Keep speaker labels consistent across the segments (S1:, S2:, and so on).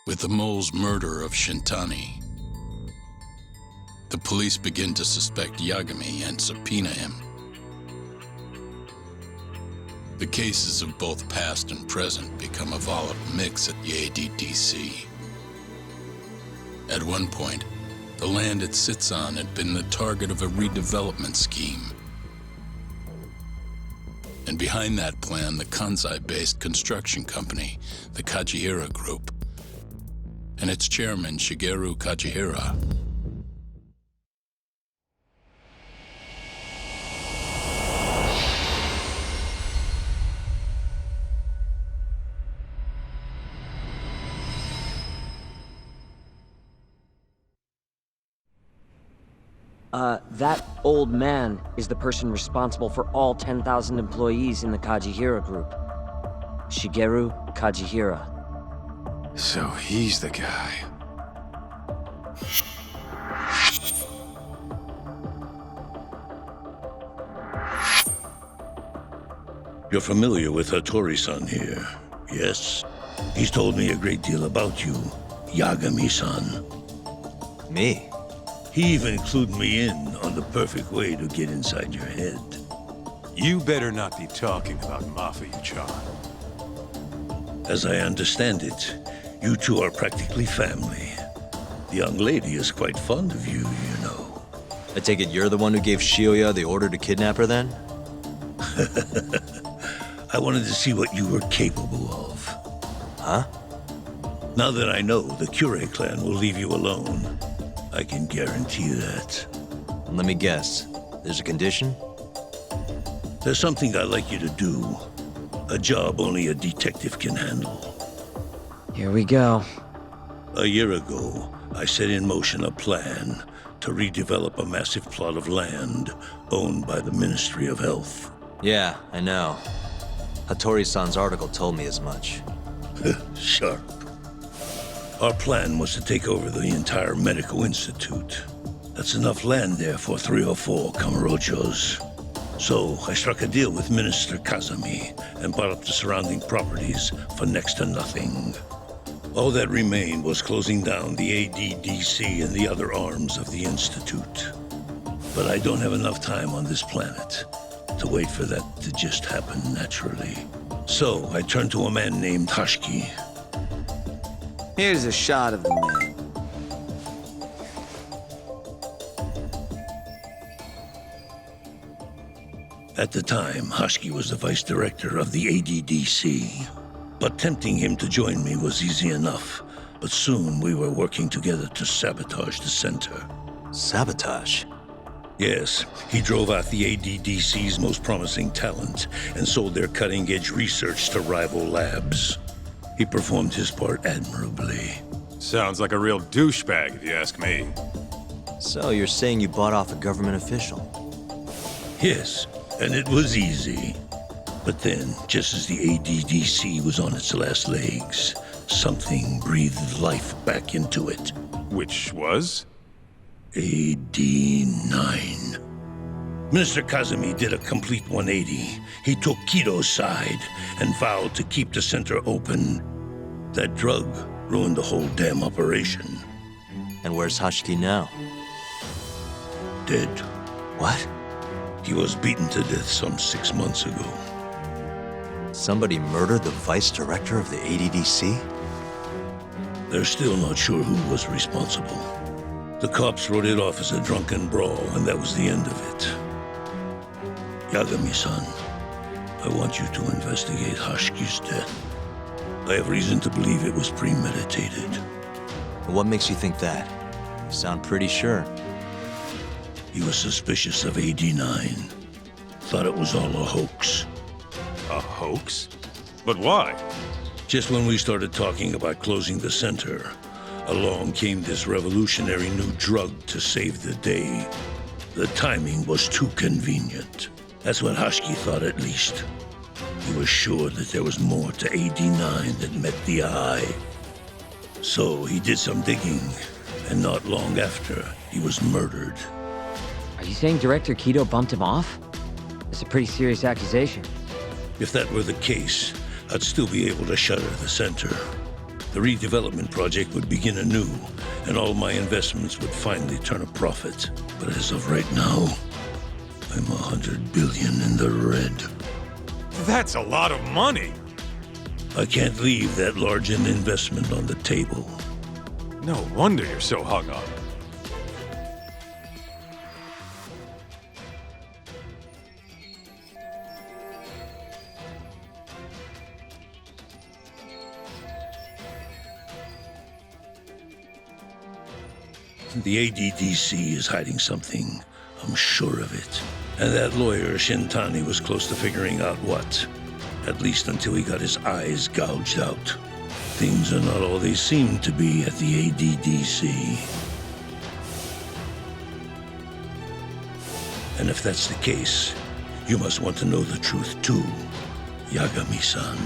S1: With the mole's murder of Shintani, the police begin to suspect Yagami and subpoena him. The cases of both past and present become a volatile mix at the ADDC. At one point, the land it sits on had been the target of a redevelopment scheme. And behind that plan, the Kansai-based construction company, the Kajihira Group, and its chairman, Shigeru Kajihira.
S2: That old man is the person responsible for all 10,000 employees in the Kajihira Group. Shigeru Kajihira.
S3: So he's the guy.
S4: You're familiar with Hattori-san here, yes? He's told me a great deal about you, Yagami-san.
S3: Me?
S4: He even clued me in on the perfect way to get inside your head.
S3: You better not be talking about Mafia-chan.
S4: As I understand it, you two are practically family. The young lady is quite fond of you, you know.
S5: I take it you're the one who gave Shioya the order to kidnap her then?
S4: I wanted to see what you were capable of.
S5: Huh?
S4: Now that I know the Kure clan will leave you alone, I can guarantee that.
S5: Let me guess. There's a condition?
S4: There's something I'd like you to do. A job only a detective can handle.
S2: Here we go.
S4: A year ago, I set in motion a plan to redevelop a massive plot of land owned by the Ministry of Health.
S5: Yeah, I know. Hattori-san's article told me as much.
S4: Sharp. Our plan was to take over the entire medical institute. That's enough land there for 3 or 4 Kamurochos. So I struck a deal with Minister Kazami and bought up the surrounding properties for next to nothing. All that remained was closing down the ADDC and the other arms of the institute. But I don't have enough time on this planet to wait for that to just happen naturally. So I turned to a man named Hashiki.
S6: Here's a shot of the man.
S4: At the time, Hashiki was the vice director of the ADDC. But tempting him to join me was easy enough. But soon we were working together to sabotage the center.
S5: Sabotage?
S4: Yes, he drove out the ADDC's most promising talent and sold their cutting-edge research to rival labs. He performed his part admirably.
S3: Sounds like a real douchebag, if you ask me.
S5: So you're saying you bought off a government official?
S4: Yes, and it was easy. But then, just as the ADDC was on its last legs, something breathed life back into it.
S3: Which was?
S4: AD9. Minister Kazami did a complete 180. He took Kido's side and vowed to keep the center open. That drug ruined the whole damn operation.
S5: And where's Hashiki now?
S4: Dead.
S5: What?
S4: He was beaten to death some 6 months ago.
S5: Somebody murdered the vice director of the ADDC?
S4: They're still not sure who was responsible. The cops wrote it off as a drunken brawl, and that was the end of it. Yagami-san, I want you to investigate Hashiki's death. I have reason to believe it was premeditated.
S5: What makes you think that? You sound pretty sure.
S4: He was suspicious of AD9. Thought it was all a hoax.
S3: A hoax? But why?
S4: Just when we started talking about closing the center, along came this revolutionary new drug to save the day. The timing was too convenient. That's what Hashiki thought, at least. He was sure that there was more to AD9 that met the eye. So he did some digging, and not long after, he was murdered.
S2: Are you saying Director Kido bumped him off? That's a pretty serious accusation.
S4: If that were the case, I'd still be able to shutter the center. The redevelopment project would begin anew, and all my investments would finally turn a profit. But as of right now, I'm 100 billion in the red.
S3: That's a lot of money.
S4: I can't leave that large an investment on the table.
S3: No wonder you're so hung up.
S4: The ADDC is hiding something. I'm sure of it. And that lawyer, Shintani, was close to figuring out what. At least until he got his eyes gouged out. Things are not all they seem to be at the ADDC. And if that's the case, you must want to know the truth too, Yagami-san.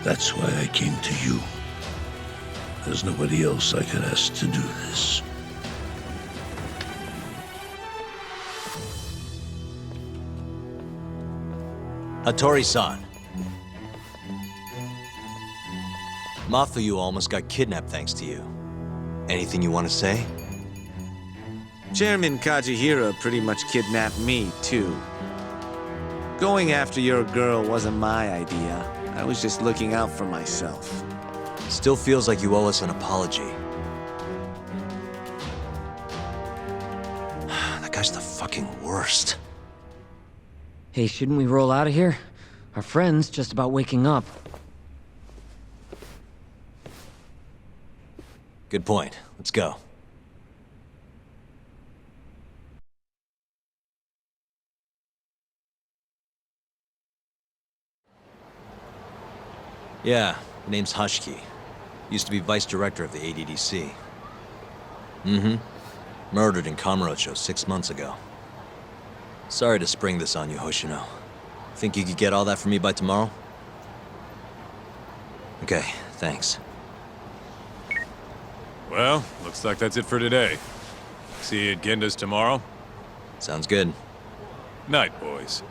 S4: That's why I came to you. There's nobody else I could ask to do this.
S5: Hattori-san. Mafuyu almost got kidnapped thanks to you. Anything you want to say?
S6: Chairman Kajihira pretty much kidnapped me, too. Going after your girl wasn't my idea. I was just looking out for myself.
S5: Still feels like you owe us an apology. That guy's the fucking worst.
S2: Hey, shouldn't we roll out of here? Our friend's just about waking up.
S5: Good point. Let's go. Yeah, name's Hashiki. Used to be vice director of the ADDC. Mm-hmm. Murdered in Kamurocho 6 months ago. Sorry to spring this on you, Hoshino. Think you could get all that for me by tomorrow? Okay, thanks.
S3: Well, looks like that's it for today. See you at Genda's tomorrow.
S5: Sounds good.
S3: Night, boys.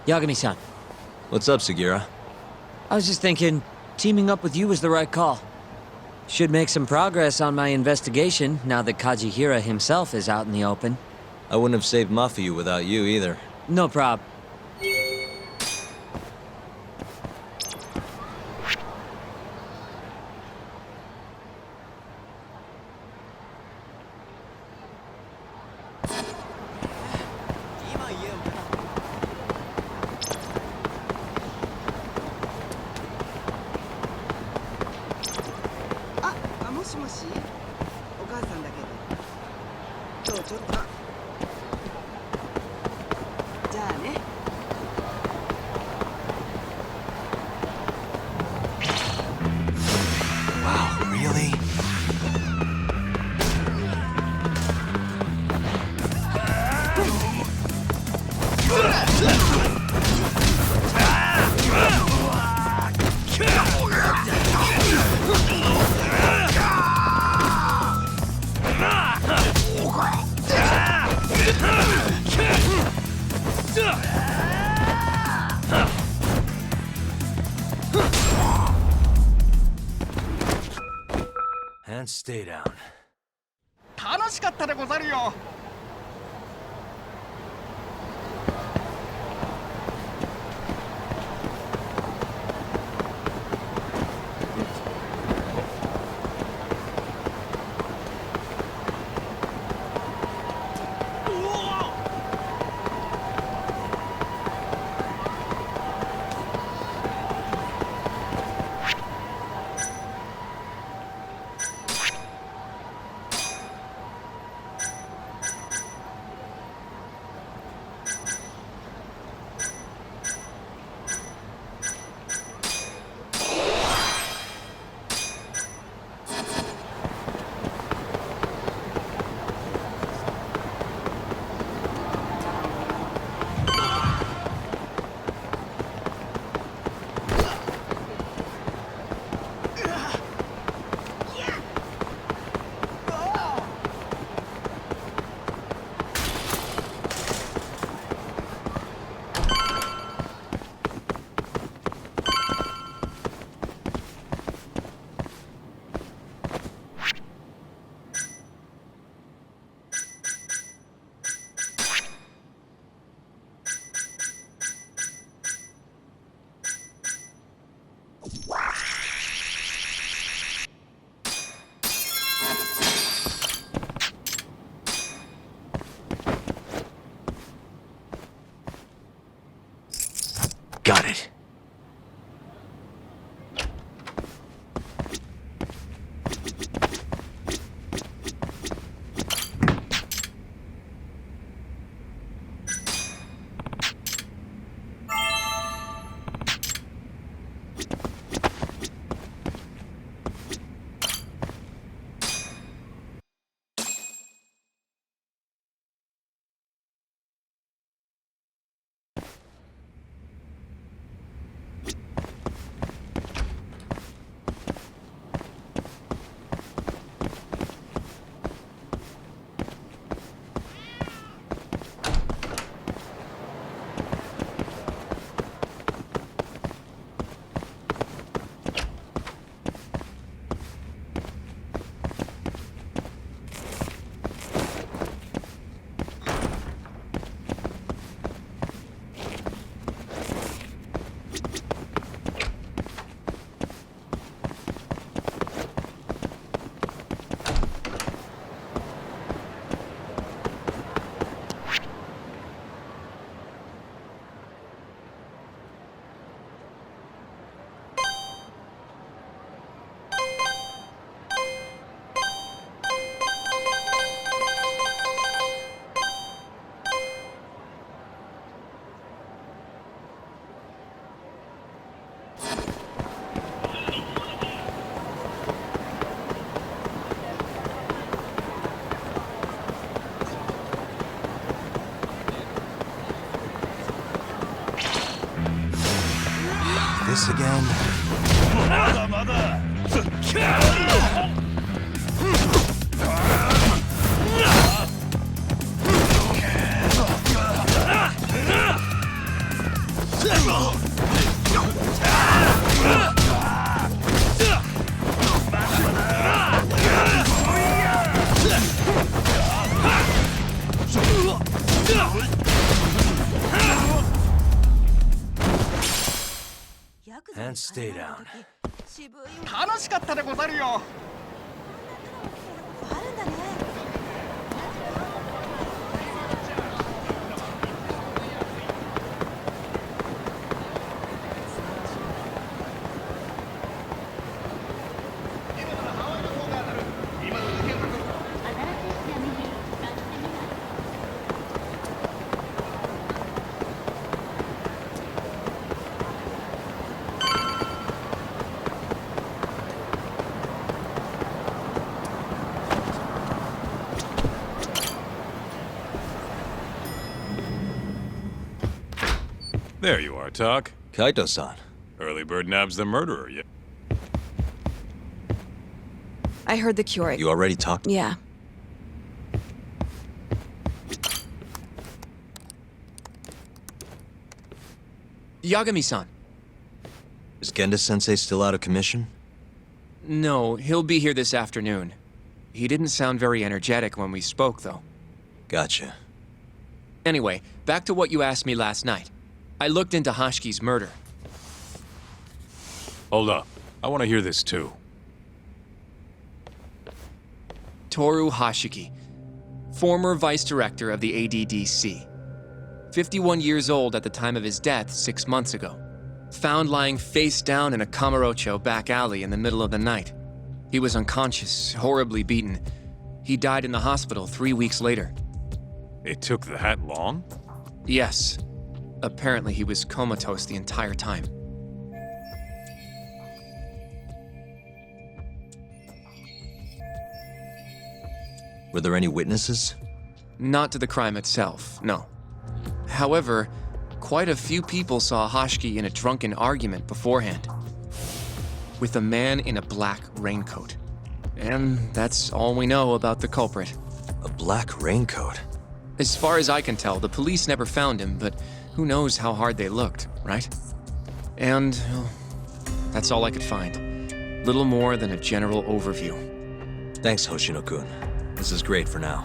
S2: Yagami-san,
S5: What's up, Sugira?
S2: I was just thinking, teaming up with you was the right call. Should make some progress on my investigation now that Kajihira himself is out in the open.
S5: I wouldn't have saved Mafuyu without you either.
S2: No prob.
S5: Wow, really? And stay down.
S7: 楽しかったでござるよ。
S5: This again? And stay down.
S7: 楽しかったでござるよ。
S8: あるんだね。
S3: There you are, Tak.
S5: Kaito-san.
S3: Early bird nabs the murderer, yeah.
S8: I heard the curate.
S5: You already talked?
S8: Yeah.
S9: Yagami-san.
S5: Is Genda-sensei still out of commission?
S9: No, he'll be here this afternoon. He didn't sound very energetic when we spoke, though.
S5: Gotcha.
S9: Anyway, back to what you asked me last night. I looked into Hashki's murder.
S3: Hold up. I want to hear this too.
S9: Toru Hashiki, former vice director of the ADDC. 51 years old at the time of his death 6 months ago. Found lying face down in a Kamurocho back alley in the middle of the night. He was unconscious, horribly beaten. He died in the hospital 3 weeks later.
S3: It took that long?
S9: Yes. Apparently he was comatose the entire time.
S5: Were there any witnesses?
S9: Not to the crime itself, no. However, quite a few people saw Hashki in a drunken argument beforehand. With a man in a black raincoat. And that's all we know about the culprit.
S5: A black raincoat?
S9: As far as I can tell, the police never found him, but who knows how hard they looked, right? And well, that's all I could find. Little more than a general overview.
S5: Thanks, Hoshino-kun. This is great for now.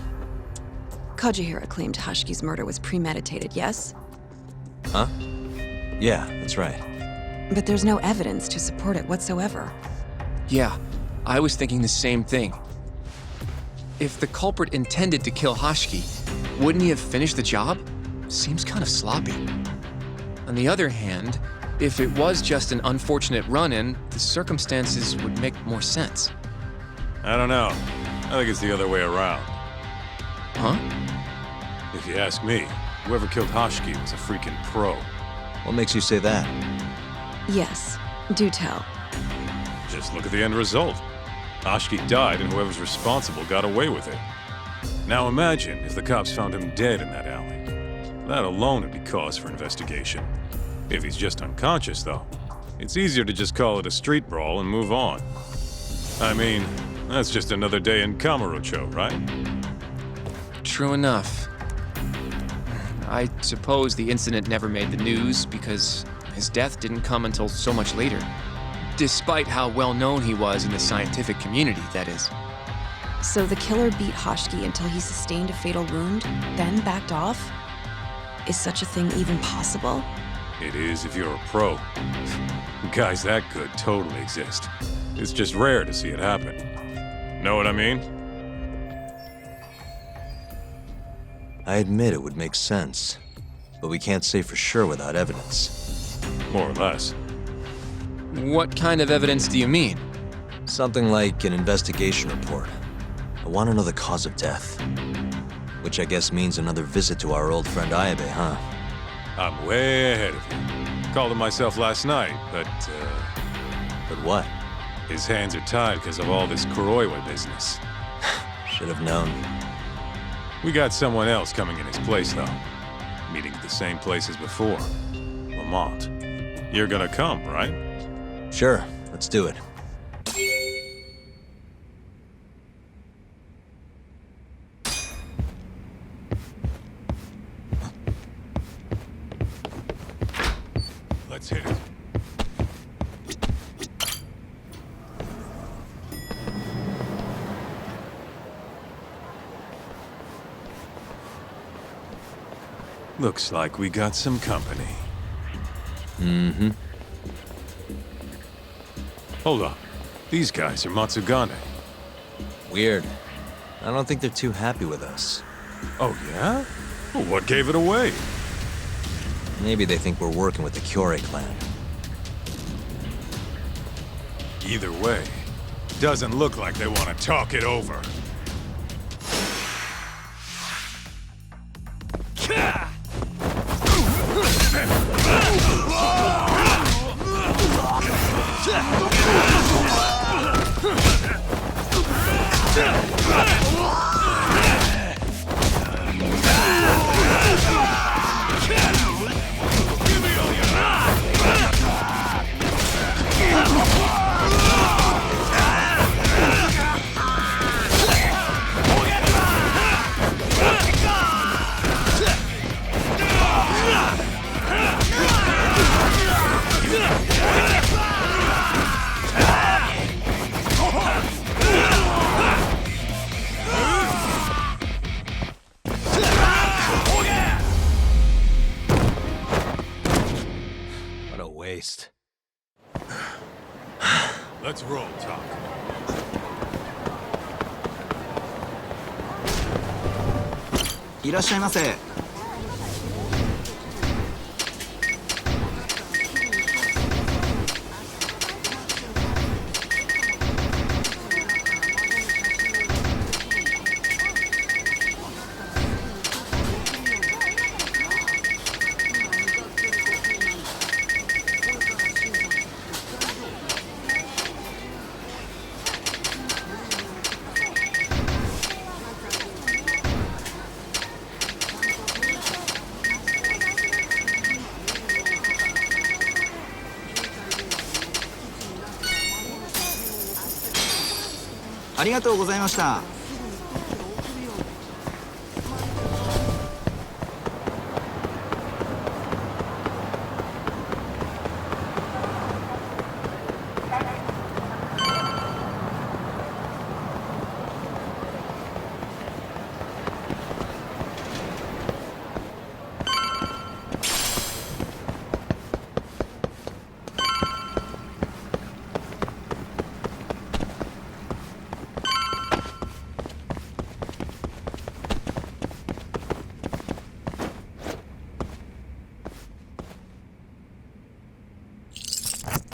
S8: Kajihira claimed Hashki's murder was premeditated, yes?
S5: Huh? Yeah, that's right.
S8: But there's no evidence to support it whatsoever.
S9: Yeah, I was thinking the same thing. If the culprit intended to kill Hashki, wouldn't he have finished the job? Seems kind of sloppy. On the other hand, if it was just an unfortunate run-in, the circumstances would make more sense.
S3: I don't know. I think it's the other way around.
S9: Huh?
S3: If you ask me, whoever killed Hashki was a freaking pro.
S5: What makes you say that?
S8: Yes, do tell.
S3: Just look at the end result. Hashki died and whoever's responsible got away with it. Now imagine if the cops found him dead in that alley. That alone would be cause for investigation. If he's just unconscious, though, it's easier to just call it a street brawl and move on. I mean, that's just another day in Kamurocho, right?
S9: True enough. I suppose the incident never made the news because his death didn't come until so much later. Despite how well known he was in the scientific community, that is.
S8: So the killer beat Hashki until he sustained a fatal wound, then backed off? Is such a thing even possible?
S3: It is if you're a pro. Guys that good totally exist. It's just rare to see it happen. Know what I mean?
S5: I admit it would make sense, but we can't say for sure without evidence.
S3: More or less.
S9: What kind of evidence do you mean?
S5: Something like an investigation report. I want to know the cause of death. Which I guess means another visit to our old friend Ayabe, huh?
S3: I'm way ahead of you. Called him myself last night, but
S5: But what?
S3: his hands are tied because of all this Kuroiwa business.
S5: Should have known.
S3: We got someone else coming in his place, though. Meeting at the same place as before. Lamont. You're gonna come, right?
S5: Sure, let's do it.
S3: Let's hit it. Looks like we got some company.
S5: Mm-hmm.
S3: Hold up. These guys are Matsugane.
S5: Weird. I don't think they're too happy with us.
S3: Oh, yeah? Well, what gave it away?
S5: Maybe they think we're working with the Kyorei clan.
S3: Either way, doesn't look like they want to talk it over.
S5: What a waste.
S3: Let's roll, Talk.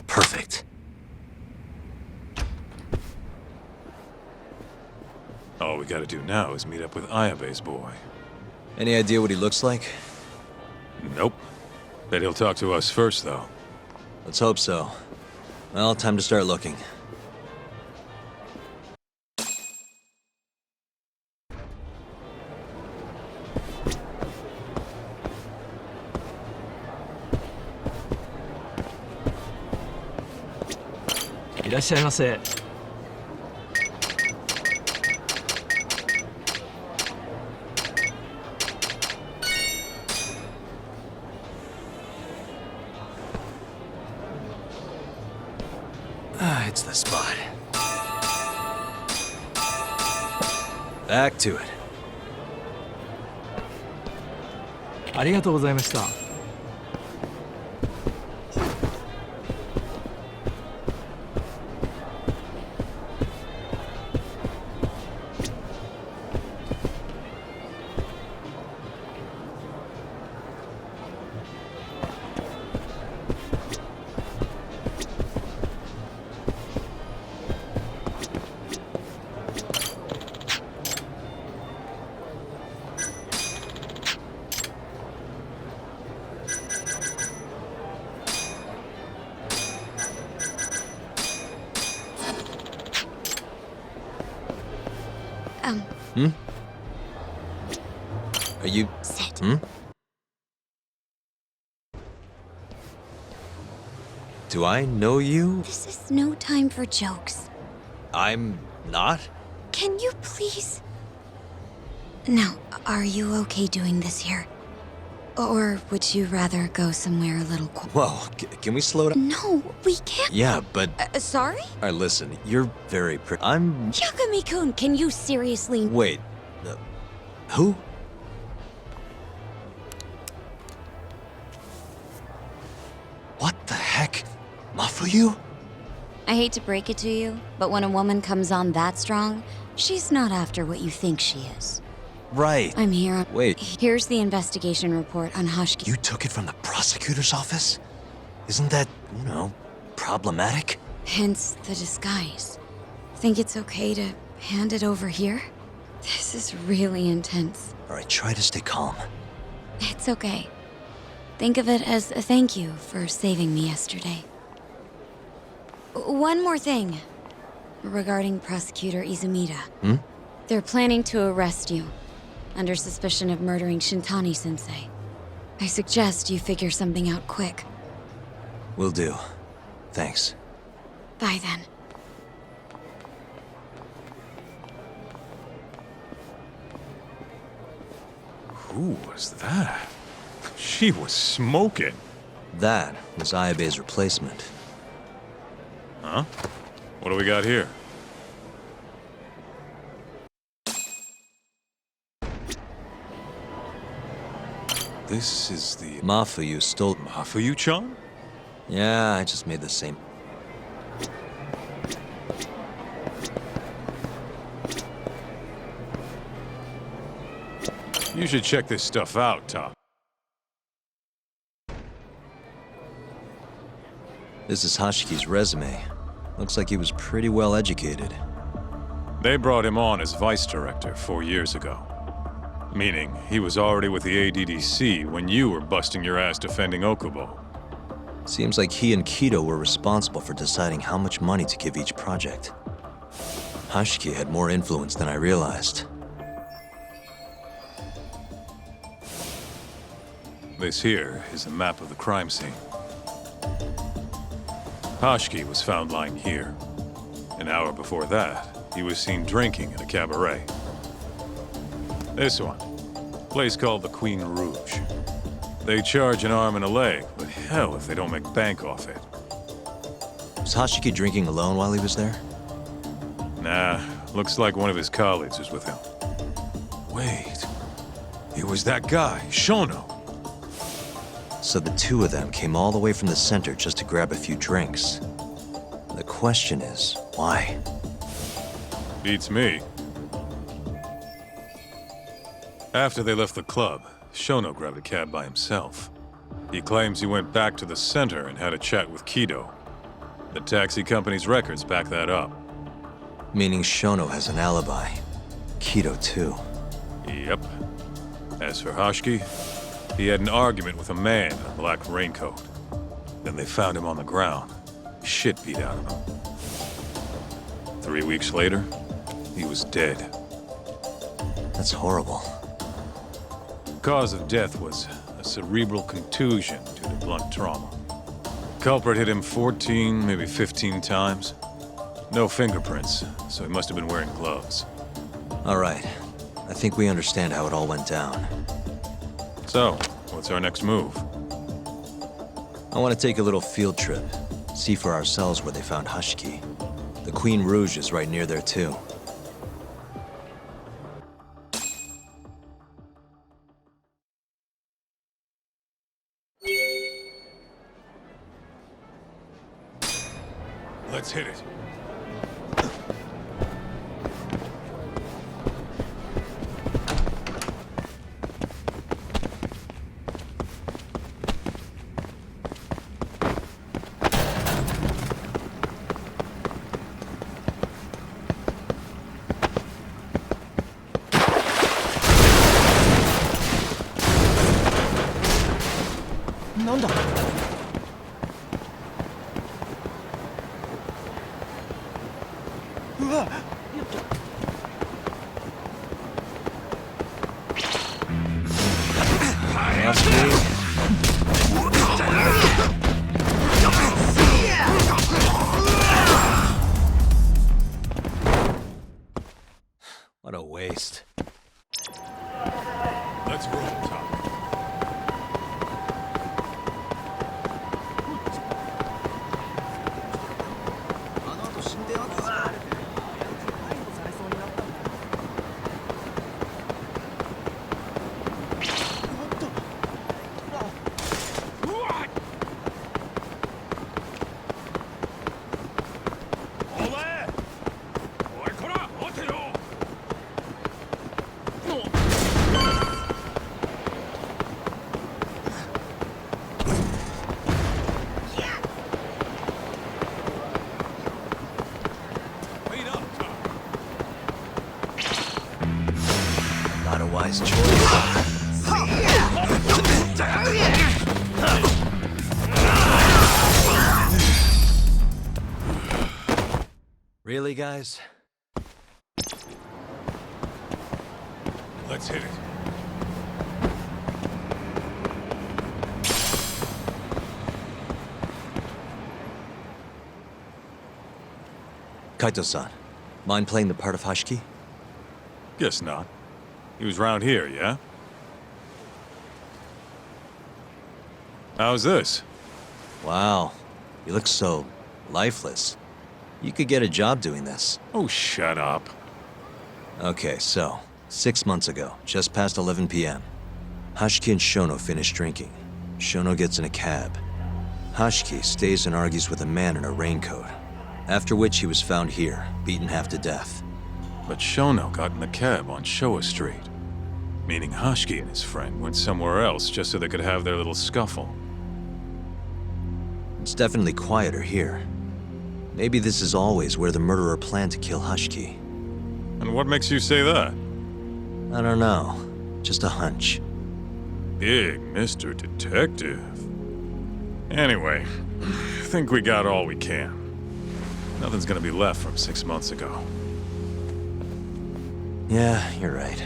S5: Perfect.
S3: All we gotta do now is meet up with Ayabe's boy.
S5: Any idea what he looks like?
S3: Nope. Bet he'll talk to us first, though.
S5: Let's hope so. Well, time to start looking. Ah, it's the spot. Back to it.
S10: ありがとうございました。
S5: Are you...
S8: Sit.
S5: Hmm? Do I know you?
S11: This is no time for jokes.
S5: I'm not?
S11: Can you please? Now, are you okay doing this here? Or would you rather go somewhere a little
S5: Whoa, can we slow down?
S11: No, we can't.
S5: Yeah, but...
S11: Sorry?
S5: Alright, listen, you're very pretty. I'm...
S11: Yagami-kun, can you seriously...
S5: Wait, who? What the heck? Mafuyu?
S11: I hate to break it to you, but when a woman comes on that strong, she's not after what you think she is.
S5: Right.
S11: I'm here.
S5: Wait.
S11: Here's the investigation report on Hashiki.
S5: You took it from the prosecutor's office? Isn't that, problematic?
S11: Hence the disguise. Think it's okay to hand it over here? This is really intense.
S5: Alright, try to stay calm.
S11: It's okay. Think of it as a thank you for saving me yesterday. One more thing. Regarding Prosecutor Izumida. They're planning to arrest you, under suspicion of murdering Shintani-sensei. I suggest you figure something out quick.
S5: Will do. Thanks.
S11: Bye then.
S3: Who was that? She was smoking.
S5: That was Ayabe's replacement.
S3: Huh? What do we got here? This is the...
S5: Mafuyu stole...
S3: Mafuyu-chan?
S5: Yeah, I just made the same...
S3: You should check this stuff out, Top.
S5: This is Hashiki's resume. Looks like he was pretty well educated.
S3: They brought him on as vice director 4 years ago. Meaning, he was already with the ADDC when you were busting your ass defending Okubo.
S5: Seems like he and Kido were responsible for deciding how much money to give each project. Hashiki had more influence than I realized.
S3: This here is a map of the crime scene. Hashiki was found lying here. An hour before that, he was seen drinking at a cabaret. This one, place called the Queen Rouge. They charge an arm and a leg, but hell if they don't make bank off it.
S5: Was Hashiki drinking alone while he was there?
S3: Nah, looks like one of his colleagues was with him. Wait, it was that guy, Shono.
S5: So the two of them came all the way from the center just to grab a few drinks. The question is, why?
S3: Beats me. After they left the club, Shono grabbed a cab by himself. He claims he went back to the center and had a chat with Kido. The taxi company's records back that up.
S5: Meaning Shono has an alibi. Kido too.
S3: Yep. As for Hashiki, he had an argument with a man in a black raincoat. Then they found him on the ground. Shit beat out of him. 3 weeks later, he was dead.
S5: That's horrible.
S3: Cause of death was a cerebral contusion due to blunt trauma. Culprit hit him 14, maybe 15 times. No fingerprints, so he must have been wearing gloves.
S5: All right. I think we understand how it all went down.
S3: So, what's our next move?
S5: I want to take a little field trip. See for ourselves where they found Hashiki. The Queen Rouge is right near there too.
S3: Let's hit it.
S5: Really, guys?
S3: Let's hit it.
S5: Kaito-san, mind playing the part of Hashiki?
S3: Guess not. He was round here, yeah? How's this?
S5: Wow, you look so lifeless. You could get a job doing this.
S3: Oh, shut up.
S5: Okay, so, 6 months ago, just past 11 p.m., Hashiki and Shono finish drinking. Shono gets in a cab. Hashiki stays and argues with a man in a raincoat, after which he was found here, beaten half to death.
S3: But Shono got in the cab on Showa Street. Meaning Hashiki and his friend went somewhere else just so they could have their little scuffle.
S5: It's definitely quieter here. Maybe this is always where the murderer planned to kill Hashiki.
S3: And what makes you say that?
S5: I don't know. Just a hunch.
S3: Big Mr. Detective. Anyway, I think we got all we can. Nothing's gonna be left from 6 months ago.
S5: Yeah, you're right.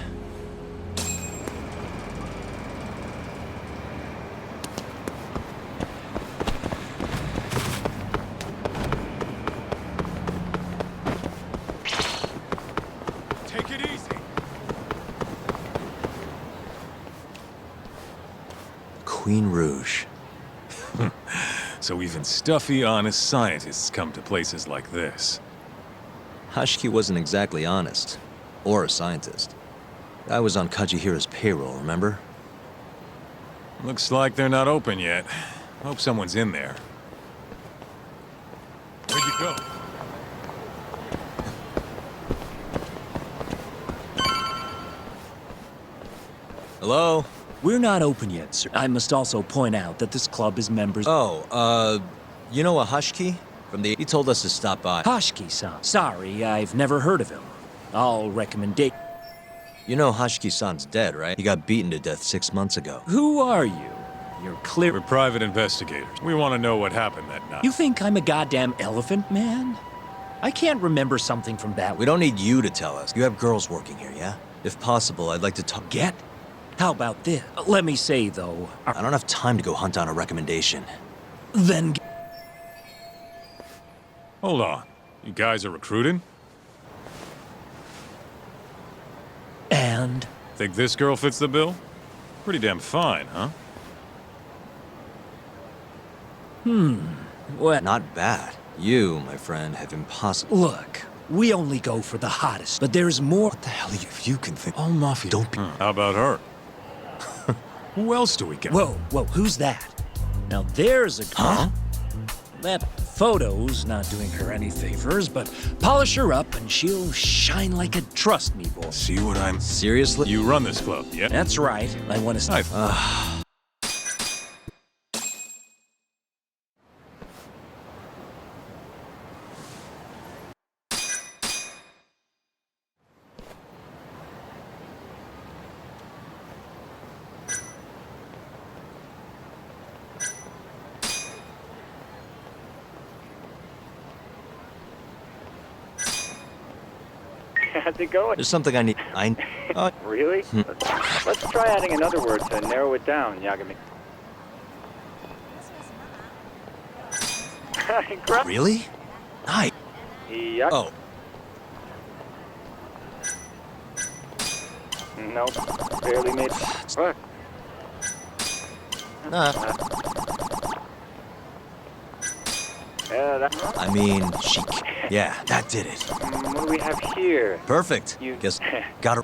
S3: Take it easy.
S5: Queen Rouge.
S3: So even stuffy, honest scientists come to places like this.
S5: Hashiki wasn't exactly honest. Or a scientist. I was on Kajihira's payroll, remember?
S3: Looks like they're not open yet. Hope someone's in there. Where'd you go?
S5: Hello?
S12: We're not open yet, sir. I must also point out that this club is members.
S5: Oh, you know a Hashiki? He told us to stop by.
S12: Hashiki-san. Sorry, I've never heard of him. I'll recommend it.
S5: You know Hashiki-san's dead, right? He got beaten to death 6 months ago.
S12: Who are you? You're clear.
S3: We're private investigators. We want to know what happened that night.
S12: You think I'm a goddamn elephant man? I can't remember something from that.
S5: We don't need you to tell us. You have girls working here, yeah? If possible, I'd like to talk.
S12: Get? How about this? Let me say, though.
S5: I don't have time to go hunt down a recommendation.
S12: Then.
S3: Hold on. You guys are recruiting?
S12: And?
S3: Think this girl fits the bill? Pretty damn fine, huh?
S12: What?
S5: Not bad. You, my friend, have impossible.
S12: Look, we only go for the hottest, but there's more.
S5: What the hell you can think?
S3: All mafia.
S5: Don't be.
S3: How about her? Who else do we got?
S12: Whoa, who's that? Now there's a.
S5: Huh?
S12: That photo's not doing her any favors, but polish her up and she'll shine like a. Trust me, boy.
S3: See what I'm...
S5: Seriously?
S3: You run this club, yeah?
S12: That's right. I want to.
S13: How's it going?
S5: There's something I need.
S13: Really? Let's try adding another word to narrow it down, Yagami.
S5: Really? Hi. Oh.
S13: Nope. Barely made. What?
S5: I mean, she. Yeah, that did it.
S13: What do we have here?
S5: Perfect. Guess. Got her.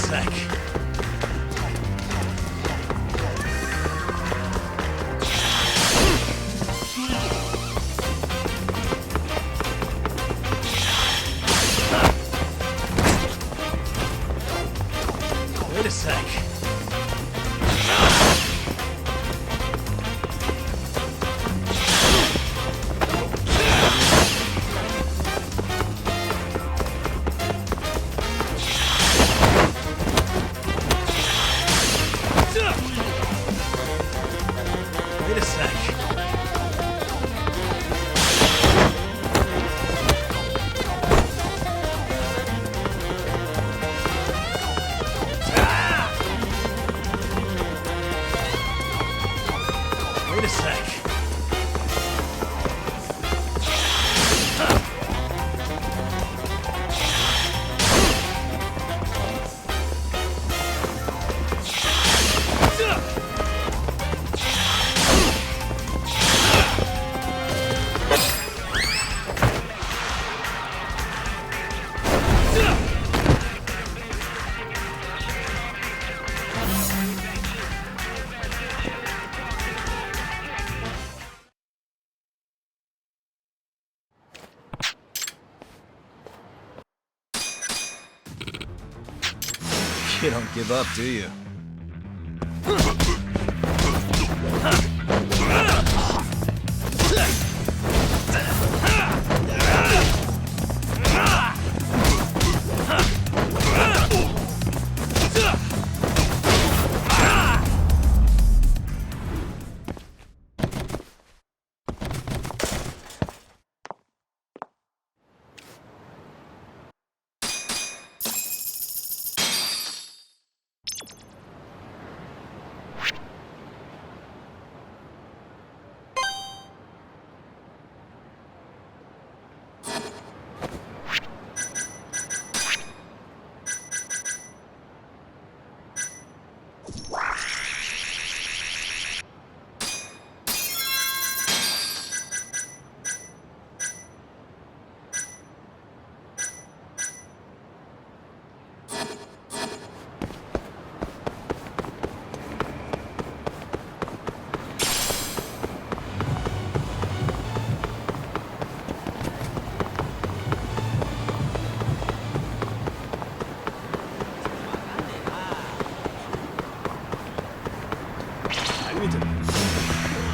S12: sec. Wait a sec. Wait a sec. Wait a sec.
S5: You don't give up, do you?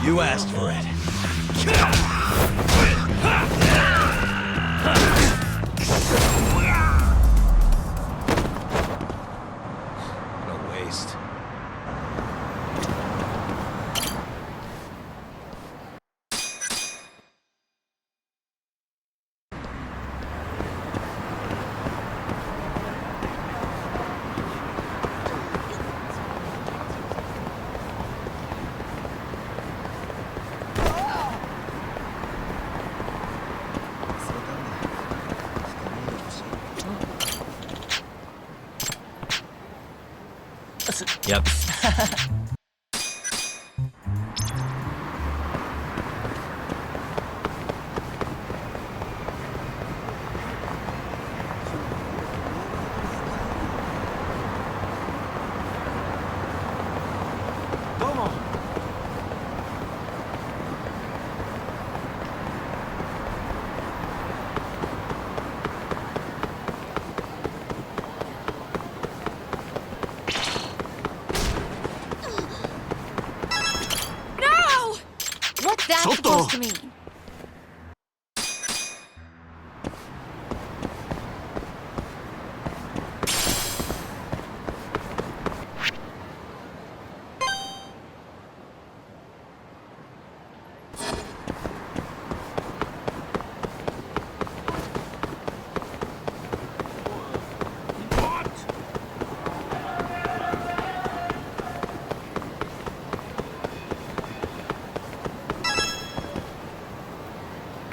S5: You asked for it. What a waste. Yep.
S11: What's that supposed to mean?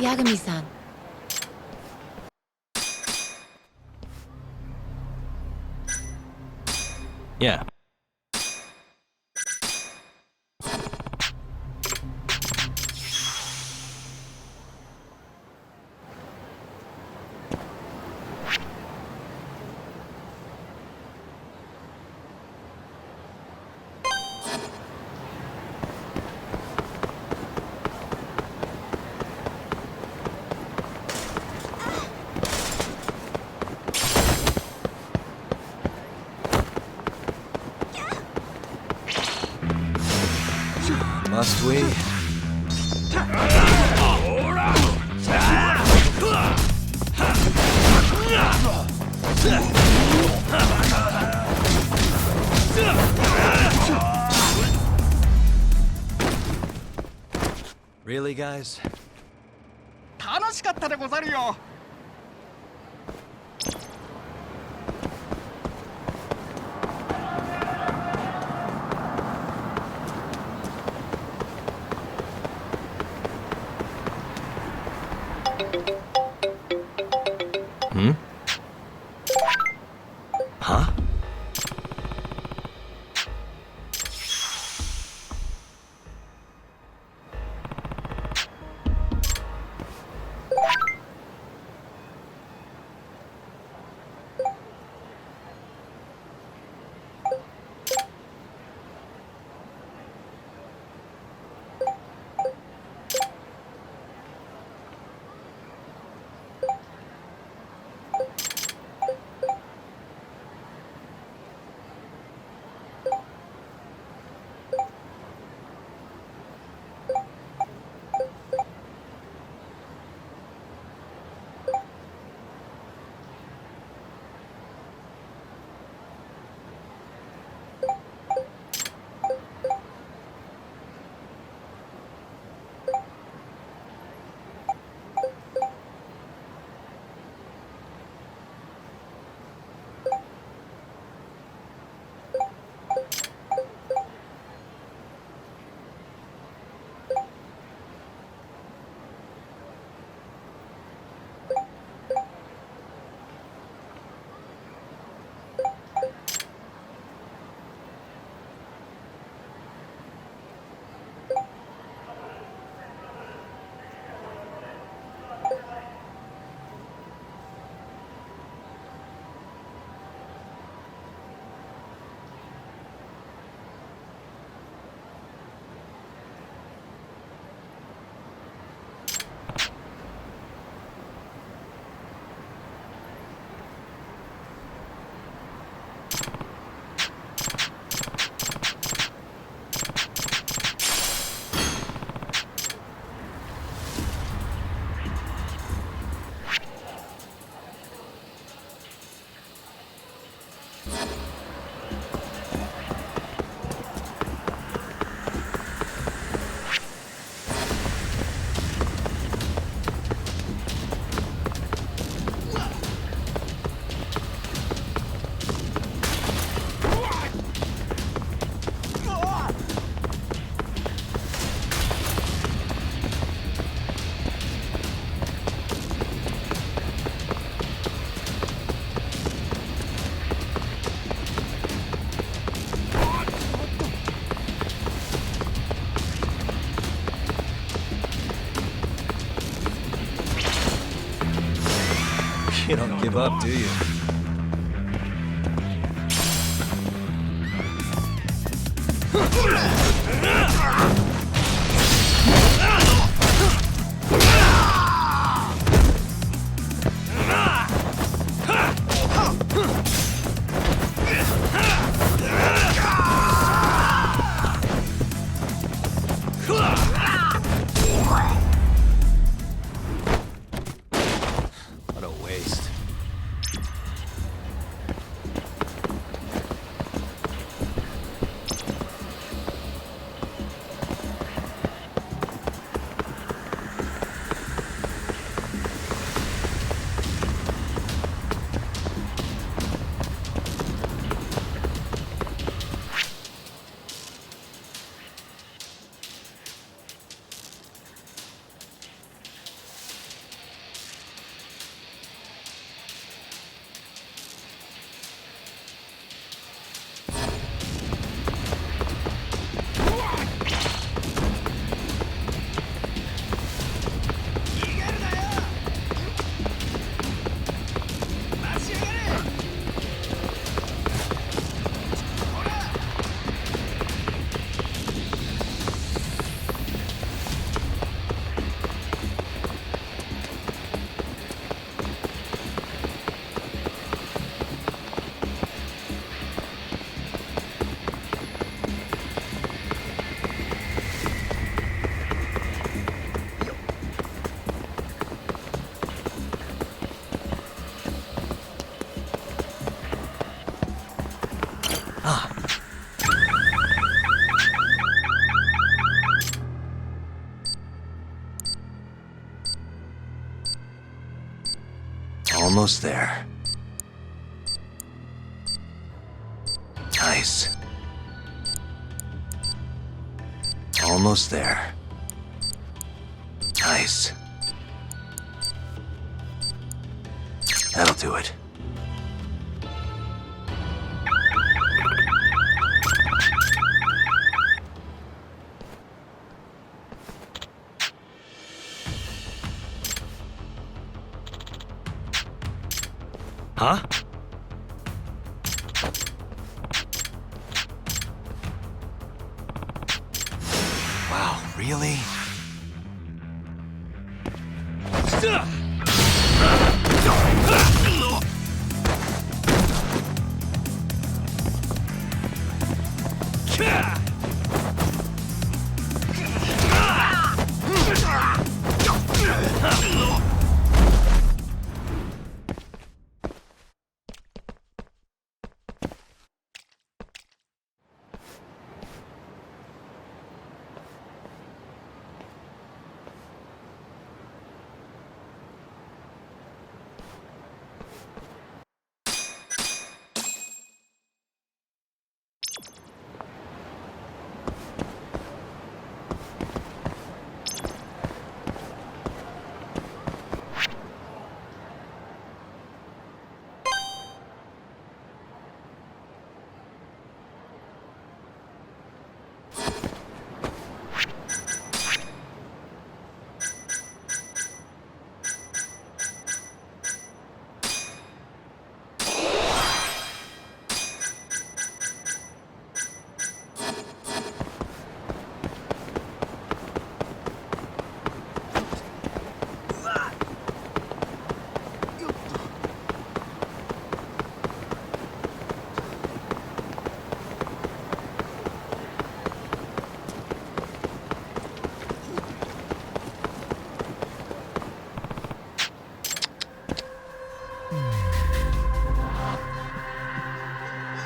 S11: Yagami-san.
S5: Yeah. Must we? Really, guys?
S7: 楽しかったでござるよ。
S5: Hmm? Huh? You don't give up, do you? What a waste. Almost there. Nice. Almost there. Nice. That'll do it. Huh? Wow, really?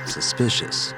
S5: Suspicious.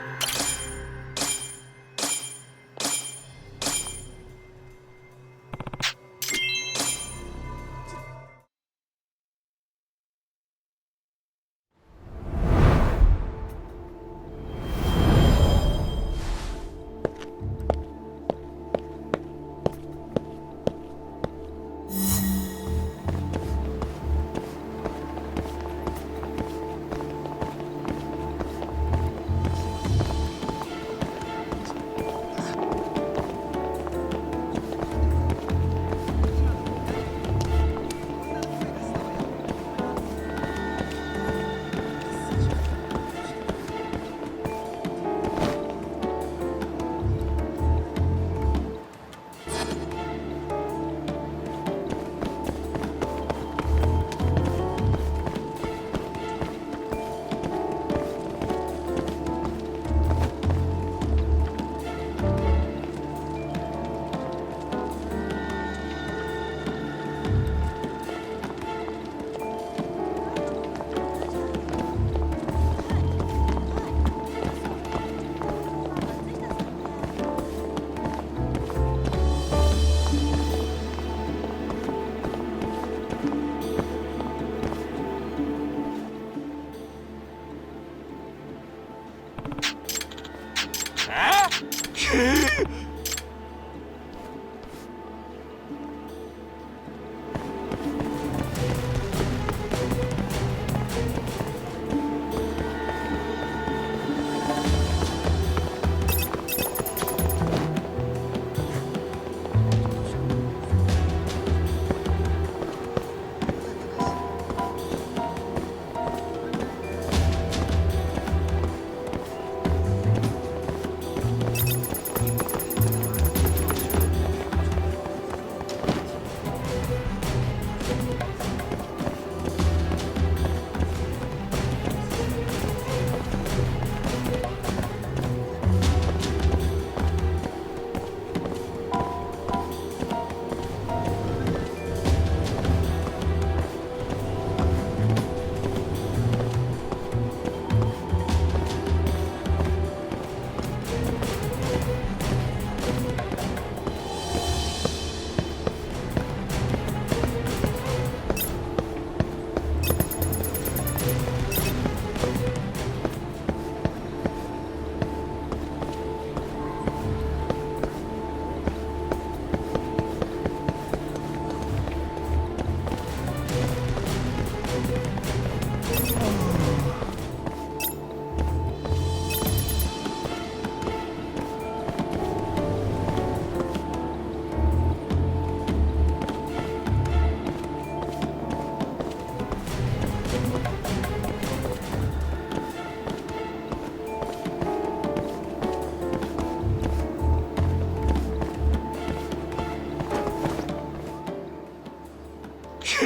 S14: 気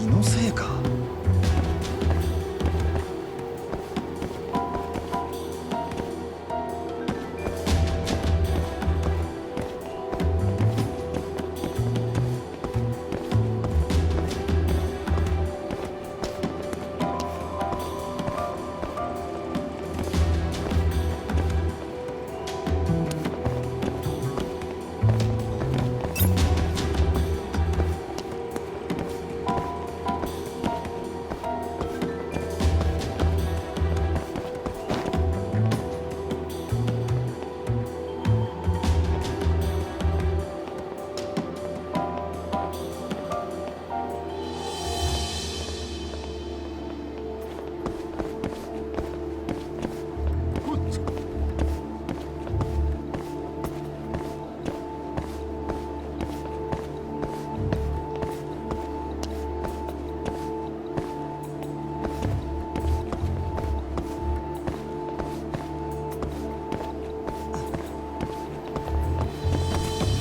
S14: のせいか。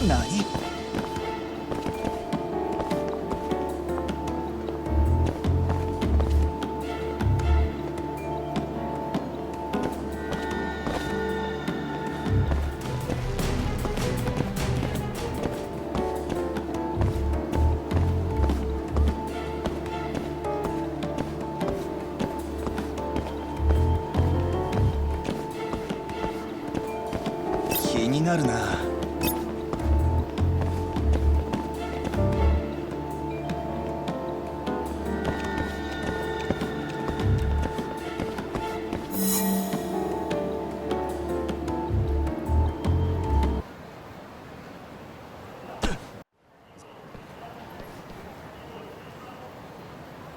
S14: 何？気になるな。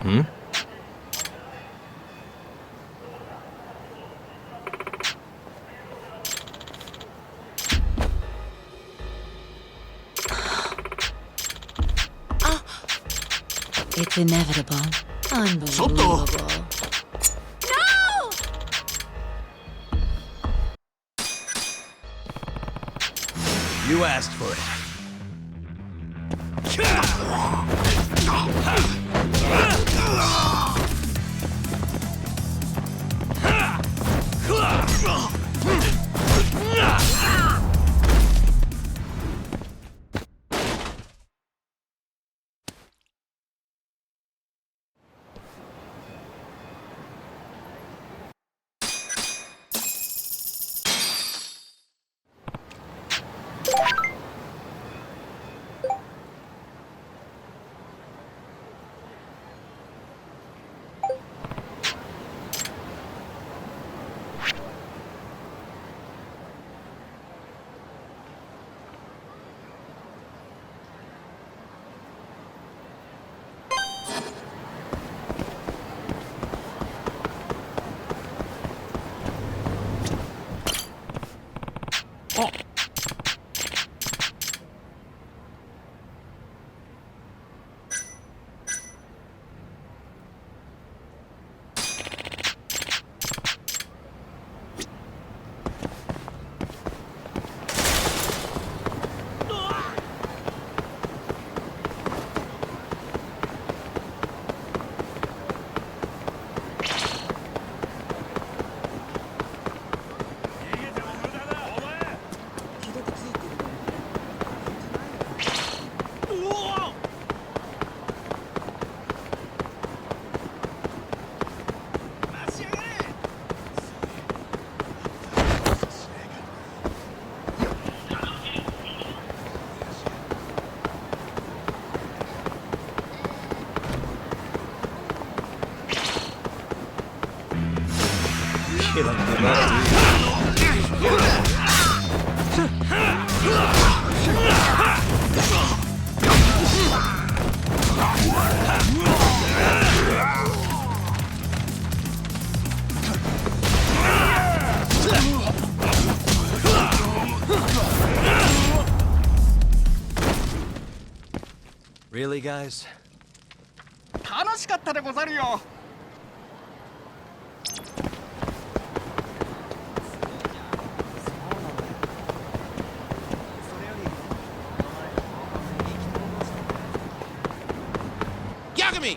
S5: Hmm?
S11: It's inevitable. Unbelievable.
S14: No!
S5: You asked for it. Hey, don't give up, Really, guys?
S7: 楽しかったでござるよ。
S15: Yagami!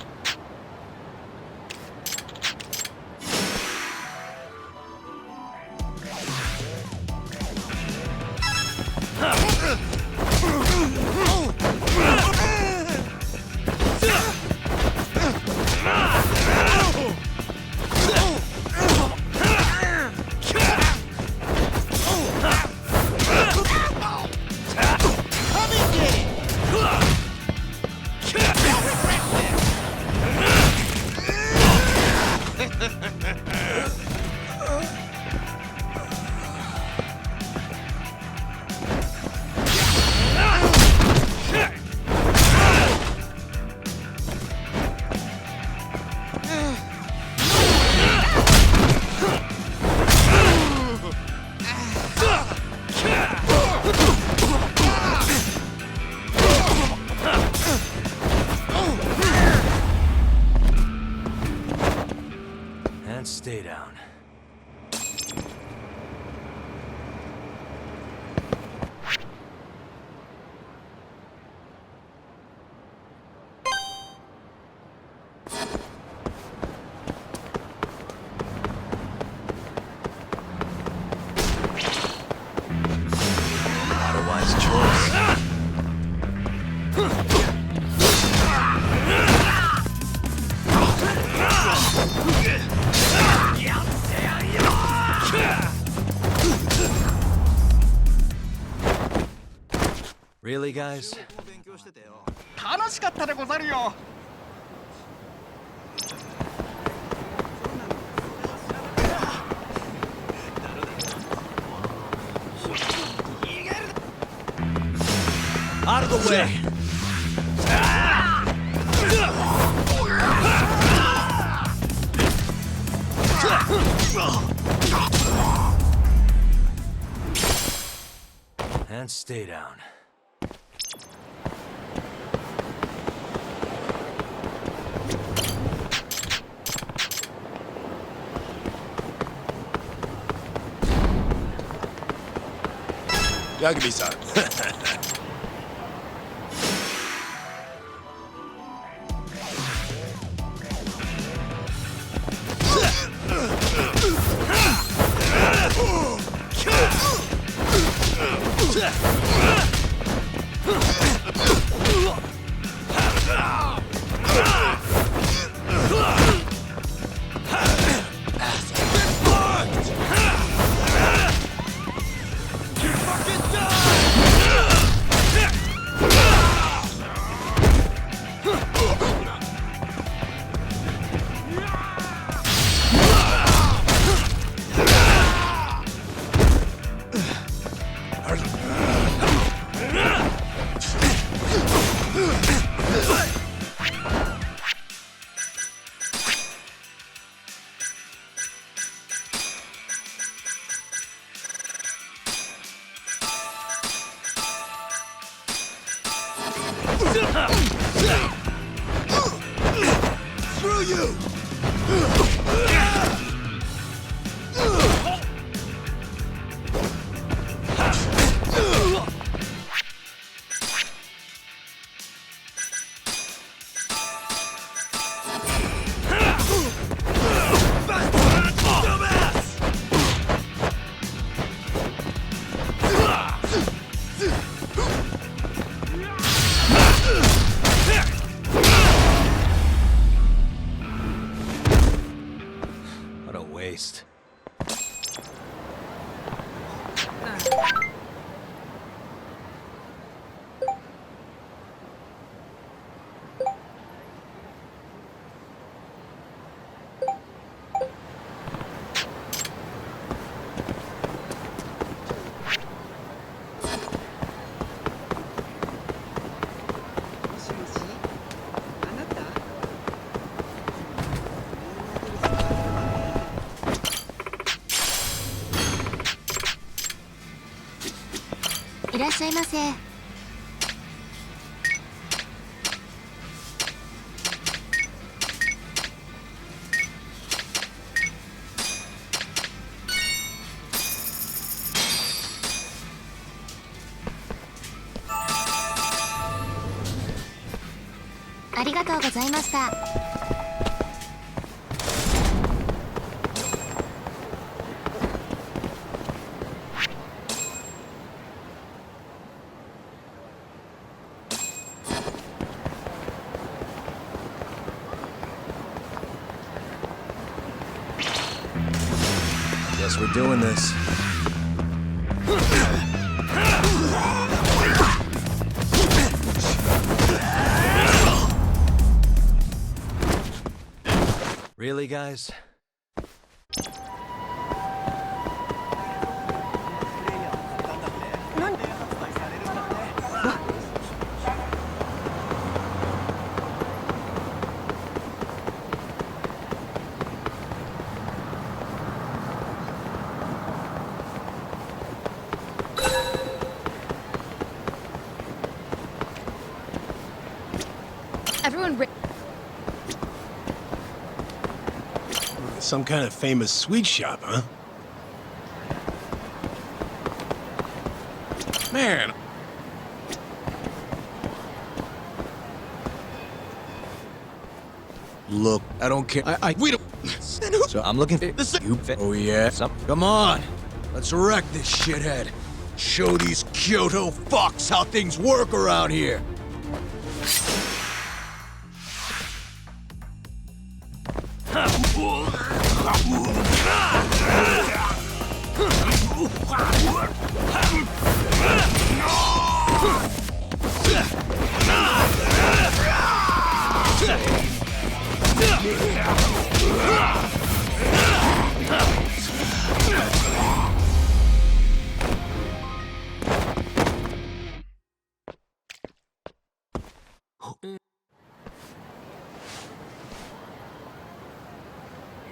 S5: And stay down. Not a wise choice. Really, guys?
S7: 楽しかったでござるよ。
S5: Out of the way! And stay down.
S15: Yagami-san.
S14: Screw you!
S5: What a waste.
S11: いらっしゃいませ。ありがとうございました。
S5: Guess we're doing this. Really, guys?
S11: Everyone.
S15: Some kind of famous sweet shop, huh? Man. Look, I don't care. We don't.
S5: So I'm looking for
S15: You. Oh yeah. Come on, let's wreck this shithead. Show these Kyoto fucks how things work around here.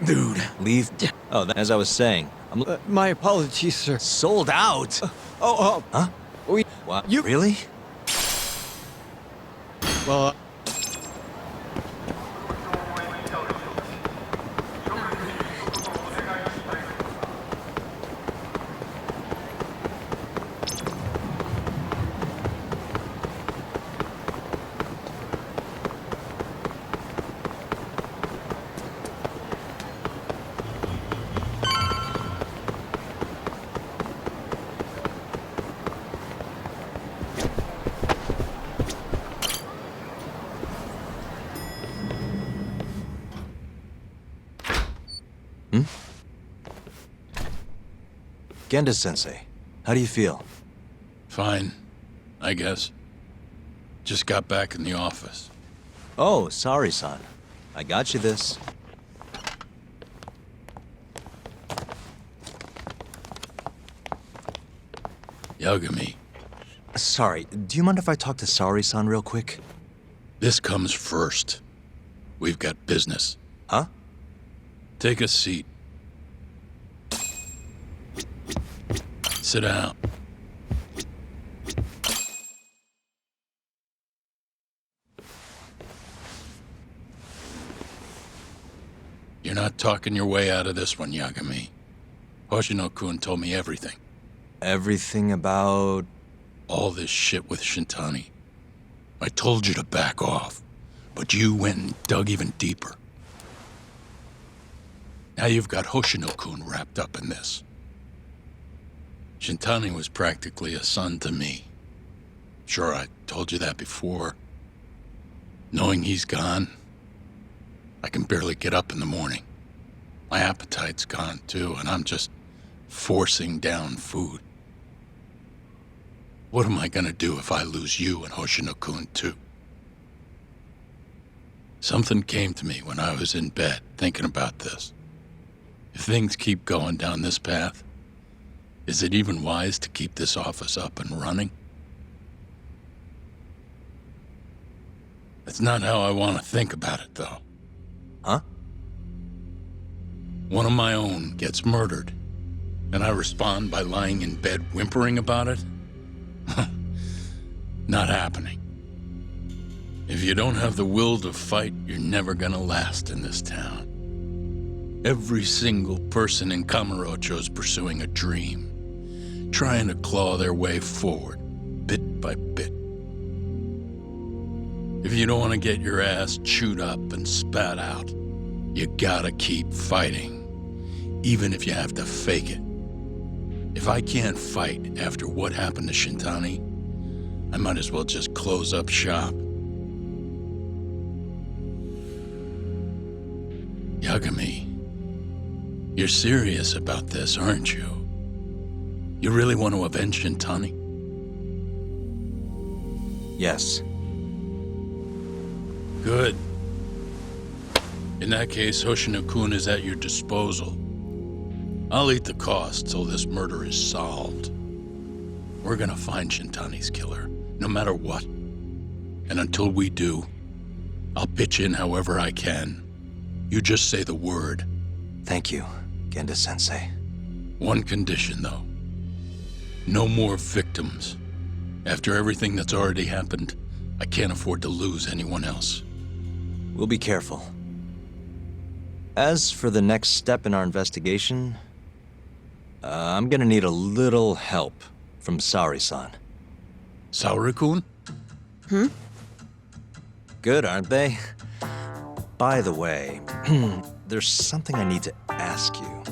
S5: Dude. Leave. Oh, as I was saying, I'm.
S10: My apologies, sir.
S5: Sold out? Huh? What?
S10: You.
S5: Really?
S10: Well.
S5: Genda-sensei, how do you feel?
S1: Fine, I guess. Just got back in the office.
S5: Oh, sorry, son. I got you this.
S1: Yagami,
S5: Sorry, do you mind if I talk to Sari-san real quick?
S1: this comes first. We've got business.
S5: Huh?
S1: Take a seat. Sit down. You're not talking your way out of this one, Yagami. Hoshino-kun told me everything.
S5: Everything about...
S1: All this shit with Shintani. I told you to back off, but you went and dug even deeper. Now you've got Hoshino-kun wrapped up in this. Shintani was practically a son to me. Sure, I told you that before. Knowing he's gone, I can barely get up in the morning. My appetite's gone too, and I'm just forcing down food. What am I gonna do if I lose you and Hoshino-kun too? Something came to me when I was in bed thinking about this. If things keep going down this path, is it even wise to keep this office up and running? That's not how I want to think about it, though.
S5: Huh?
S1: One of my own gets murdered, and I respond by lying in bed whimpering about it? Not happening. If you don't have the will to fight, you're never gonna last in this town. Every single person in Kamurocho's pursuing a dream, trying to claw their way forward, bit by bit. If you don't want to get your ass chewed up and spat out, you gotta keep fighting, even if you have to fake it. If I can't fight after what happened to Shintani, I might as well just close up shop. Yagami, you're serious about this, aren't you? You really want to avenge Shintani?
S5: Yes.
S1: Good. In that case, Hoshino-kun is at your disposal. I'll eat the cost till this murder is solved. We're gonna find Shintani's killer, no matter what. And until we do, I'll pitch in however I can. You just say the word.
S5: Thank you, Genda-sensei.
S1: One condition, though. No more victims. After everything that's already happened, I can't afford to lose anyone else.
S5: We'll be careful. As for the next step in our investigation, I'm gonna need a little help from Saori-san.
S1: Saori-kun?
S5: Good, aren't they? By the way, there's something I need to ask you.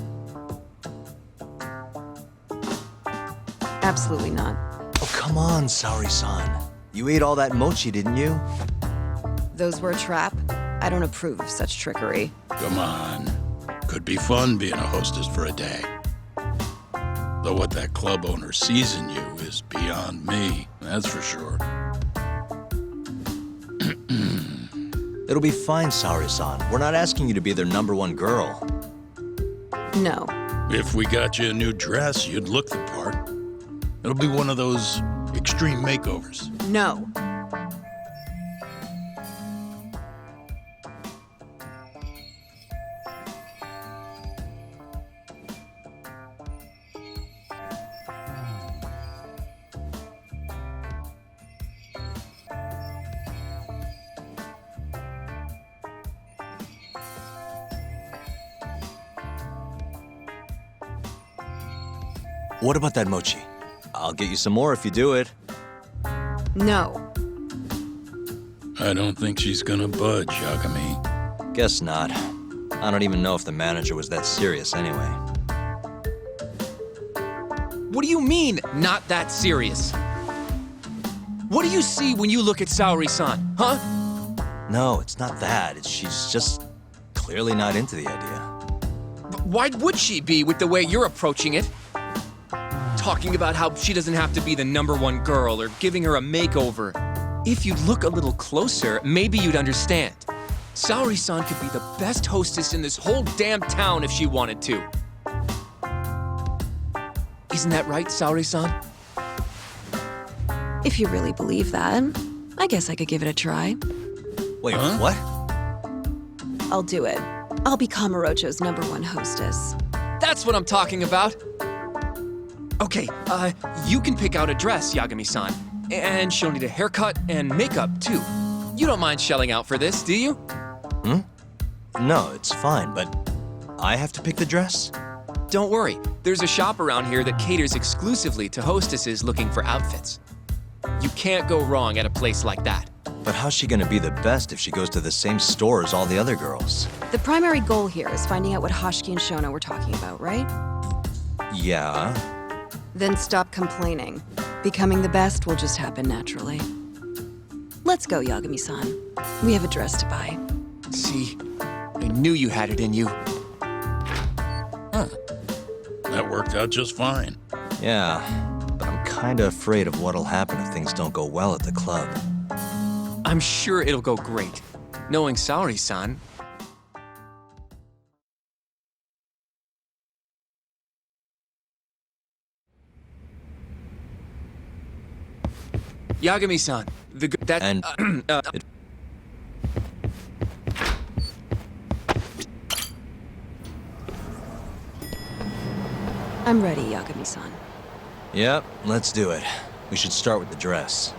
S8: Absolutely not.
S5: Oh, come on, Saori-san. You ate all that mochi, didn't you?
S8: Those were a trap. I don't approve of such trickery.
S1: Come on. Could be fun being a hostess for a day. Though what that club owner sees in you is beyond me, that's for sure.
S5: It'll be fine, Saori-san. We're not asking you to be their #1 girl.
S8: No.
S1: If we got you a new dress, you'd look the part. It'll be one of those extreme makeovers.
S8: No.
S5: What about that mochi? I'll get you some more if you do it.
S8: No.
S1: I don't think she's gonna budge, Yagami.
S5: Guess not. I don't even know if the manager was that serious anyway.
S9: What do you mean, not that serious? What do you see when you look at Saori-san, huh?
S5: No, it's not that. She's just clearly not into the idea.
S9: Why would she be with the way you're approaching it? Talking about how she doesn't have to be the #1 girl or giving her a makeover. If you'd look a little closer, maybe you'd understand. Saori-san could be the best hostess in this whole damn town if she wanted to. Isn't that right, Saori-san?
S8: If you really believe that, I guess I could give it a try.
S5: Wait, what?
S8: I'll do it. I'll be Kamurocho's #1 hostess.
S9: That's what I'm talking about. Okay, you can pick out a dress, Yagami-san. And she'll need a haircut and makeup, too. You don't mind shelling out for this, do you?
S5: No, it's fine, but I have to pick the dress?
S9: Don't worry. There's a shop around here that caters exclusively to hostesses looking for outfits. You can't go wrong at a place like that.
S5: But how's she gonna be the best if she goes to the same store as all the other girls?
S8: The primary goal here is finding out what Hoshiki and Shono were talking about, right?
S5: Yeah.
S8: Then stop complaining. Becoming the best will just happen naturally. Let's go, Yagami-san. We have a dress to buy.
S9: See, I knew you had it in you.
S1: That worked out just fine.
S5: Yeah, but I'm kinda afraid of what'll happen if things don't go well at the club.
S9: I'm sure it'll go great. Knowing Saori-san. Yagami-san,
S8: I'm ready, Yagami-san.
S5: Yep, let's do it. We should start with the dress.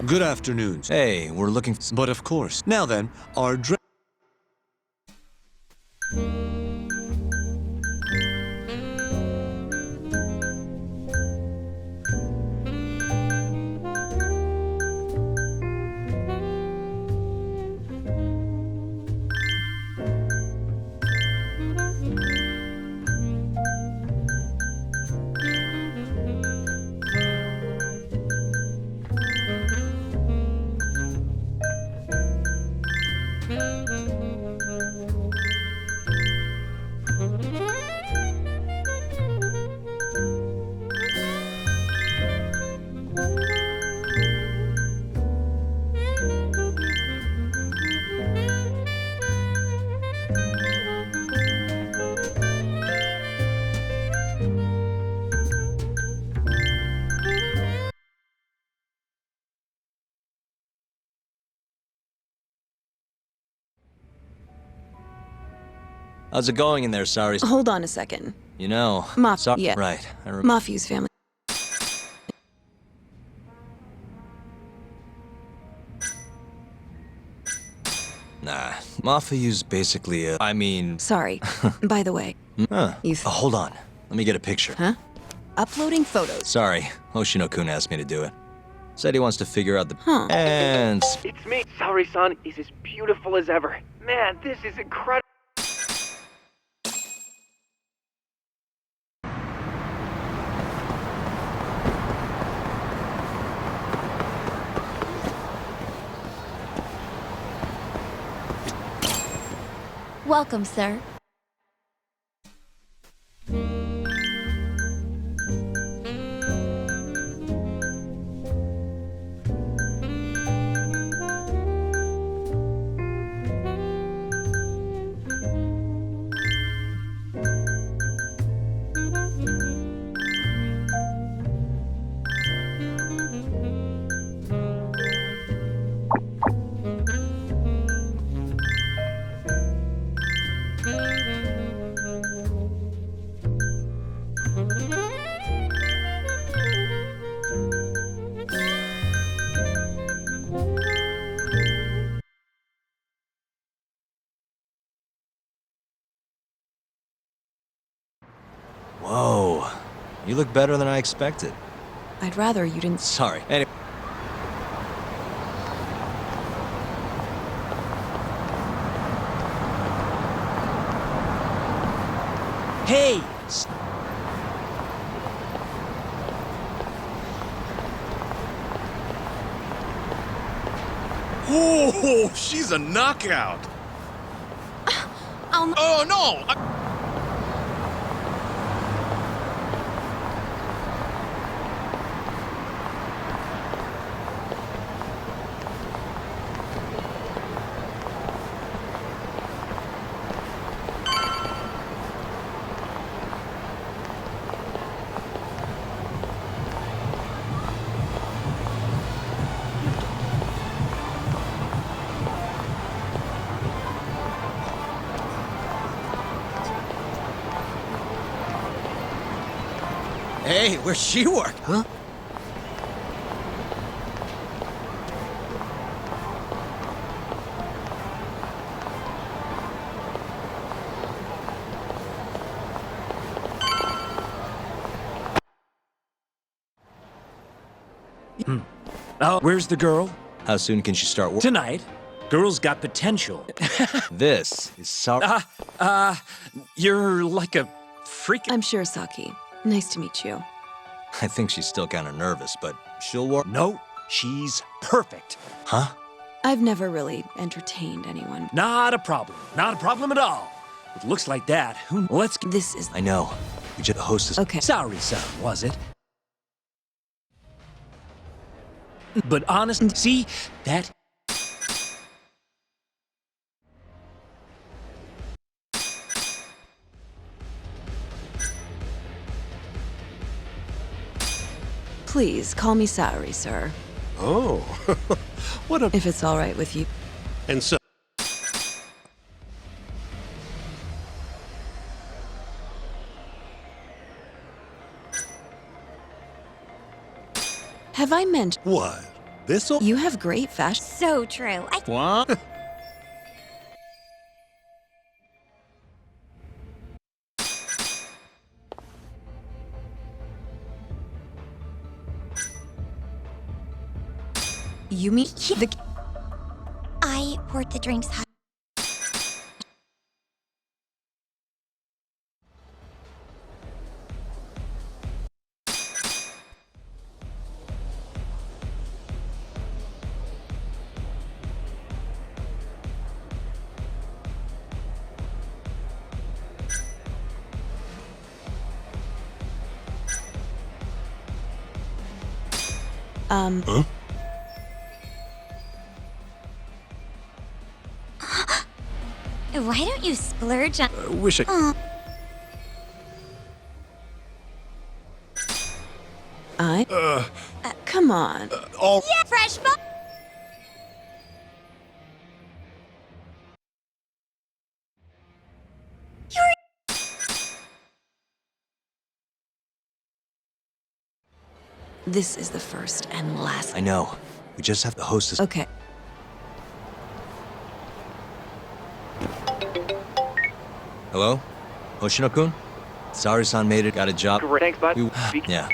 S6: Good afternoon.
S5: Hey, we're looking
S6: But of course. Now then, our dress.
S5: How's it going in there, Sari?
S8: Hold on a second.
S5: You know...
S8: Yeah.
S5: Right.
S8: Mafiu's family.
S5: Nah. Mafiu's basically a... I mean...
S8: Sorry. By the way.
S5: Huh. Hold on. Let me get a picture.
S8: Huh? Uploading photos.
S5: Sorry. Hoshino-kun asked me to do it. Said he wants to figure out the... And...
S16: It's me. Saori-san is as beautiful as ever. Man, this is incredible.
S11: Welcome, sir.
S5: Whoa. You look better than I expected.
S8: I'd rather you didn't...
S5: Sorry. Anyway...
S12: Hey!
S15: Oh, she's a knockout. Oh, no! Hey, where's she work?
S2: Huh?
S12: Oh, where's the girl?
S5: How soon can she start work?
S12: Tonight. Girl's got potential.
S5: This is Sari.
S12: You're like a freak.
S8: I'm Shirasaki. Nice to meet you.
S5: I think she's still kind of nervous, but she'll work.
S12: No, she's perfect.
S5: Huh?
S8: I've never really entertained anyone.
S12: Not a problem. Not a problem at all. It looks like that. Let's.
S8: This is.
S5: I know. We just hostess.
S8: Okay.
S12: Saori-san, was it? But honest, see, that...
S8: Please, call me Saori, sir.
S17: Oh, what a...
S8: If it's all right with you.
S17: And so...
S8: Have I mentioned...
S17: What? This'll...
S8: You have great fashion.
S11: So true.
S17: What?
S8: You mean the...
S11: I poured the drinks hot.
S17: Huh?
S11: Why don't you splurge on...
S12: wish I...
S8: Come on.
S17: All...
S11: Yeah, fresh bu-
S8: This is the first and last.
S5: I know. We just have to hostess.
S8: Okay.
S5: Hello? Hoshino-kun? Saori-san made it, got a job.
S16: Great. Thanks, bud.
S5: Yeah.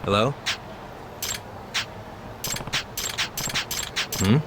S5: Hello? Hmm?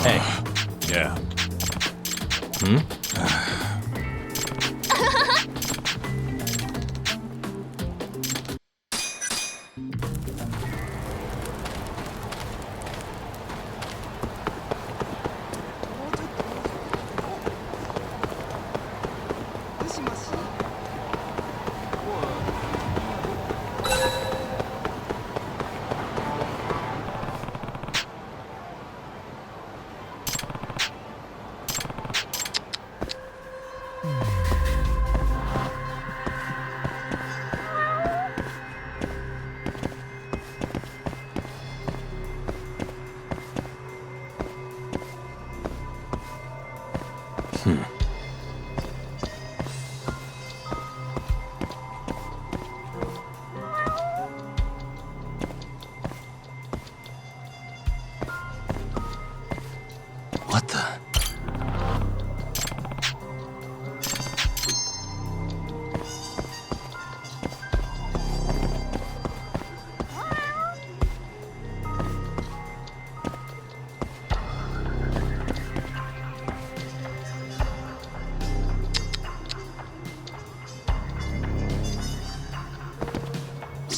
S5: Hey.
S3: Yeah.
S5: Hmm?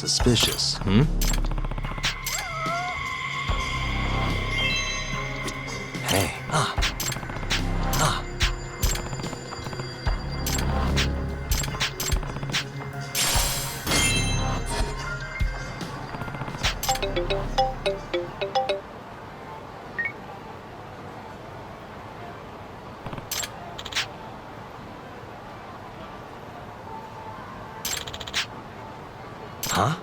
S5: Suspicious, hmm? Hey, Huh?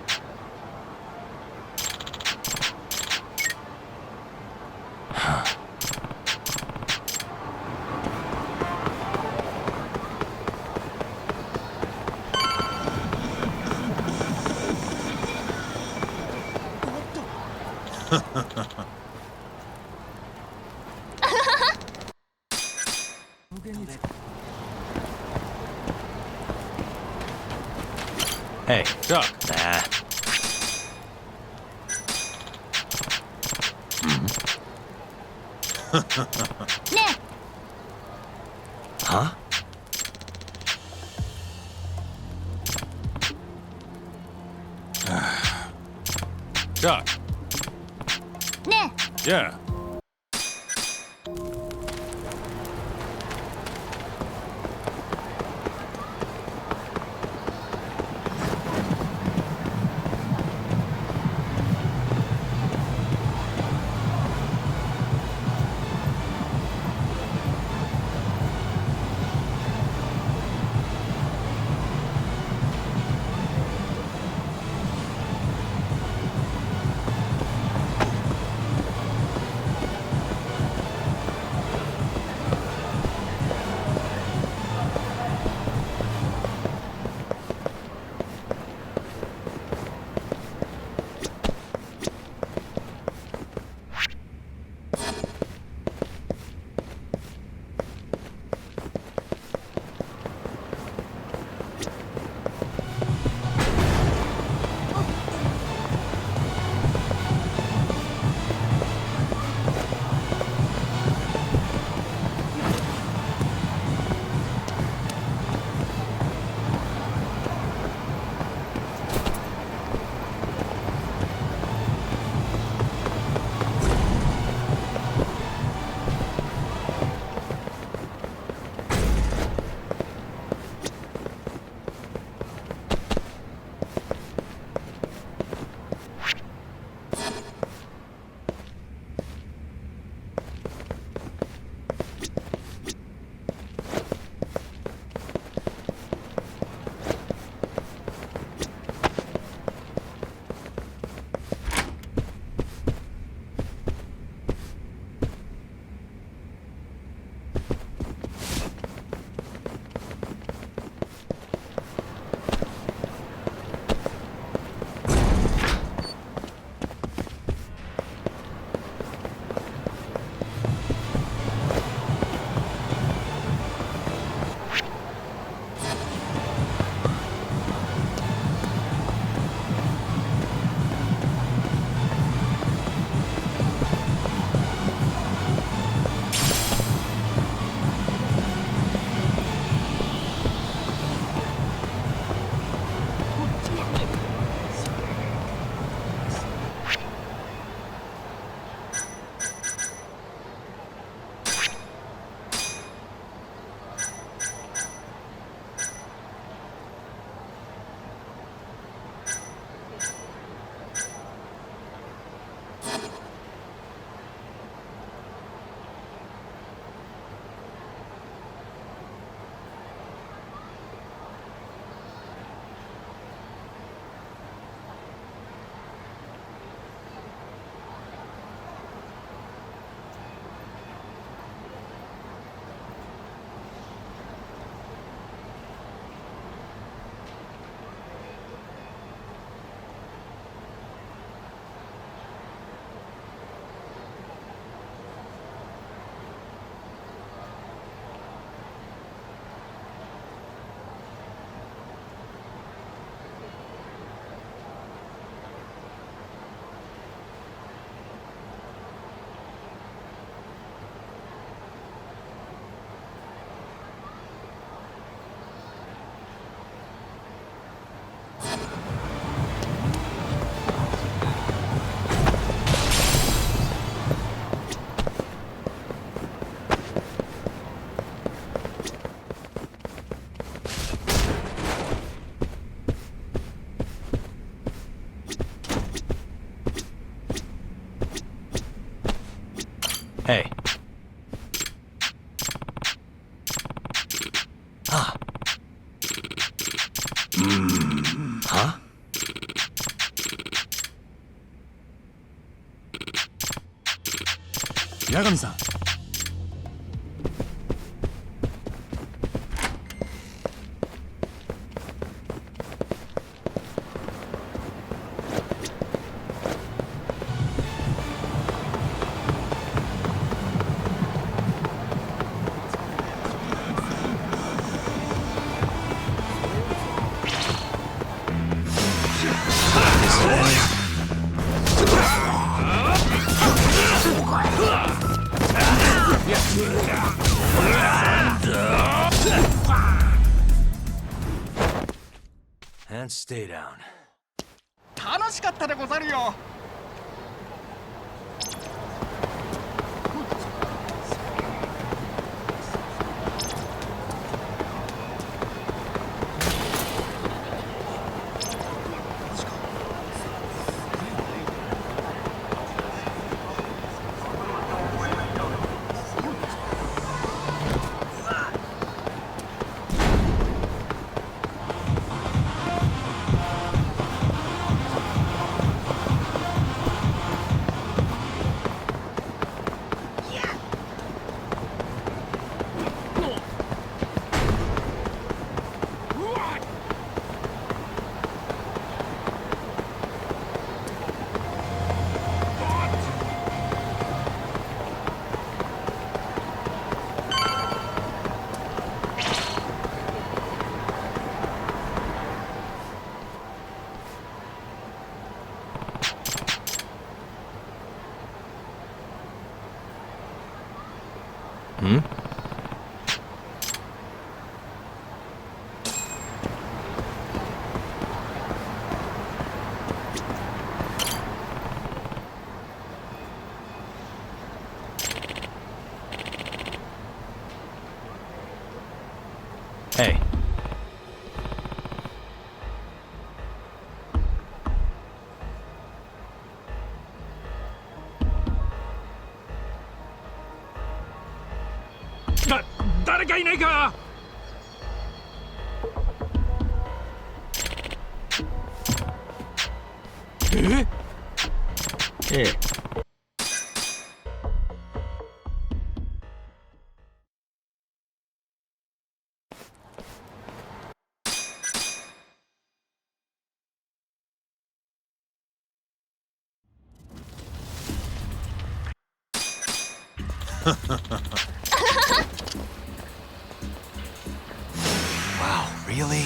S5: Hey,
S3: Doc.
S5: Nah. Huh?
S3: Doc. Yeah.
S5: Hey. Ah. Huh?
S14: Yagami-san.
S5: And stay down.
S7: 楽しかったでござるよ。
S5: Hmm? Hey.
S12: 誰かいないか。
S5: ええ。
S14: Wow, really?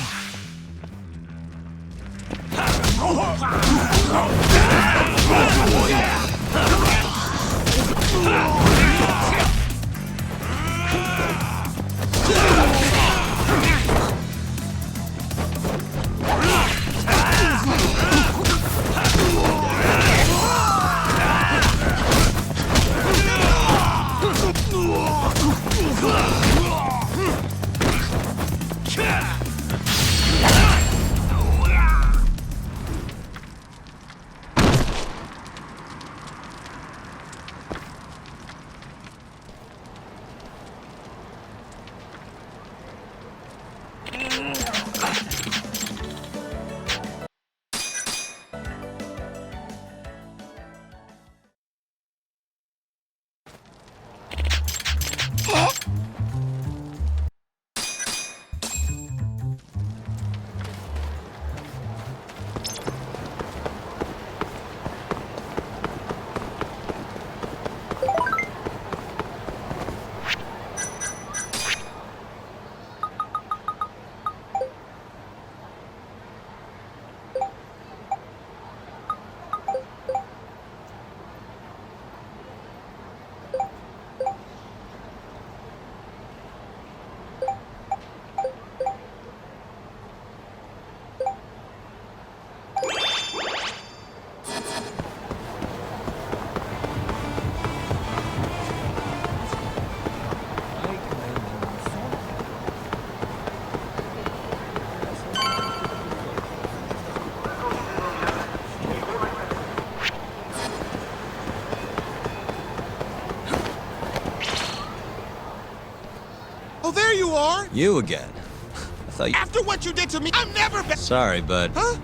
S15: you are?
S5: You again. I thought you...
S15: After what you did to me, I'm never back.
S5: Sorry, but...
S15: Huh?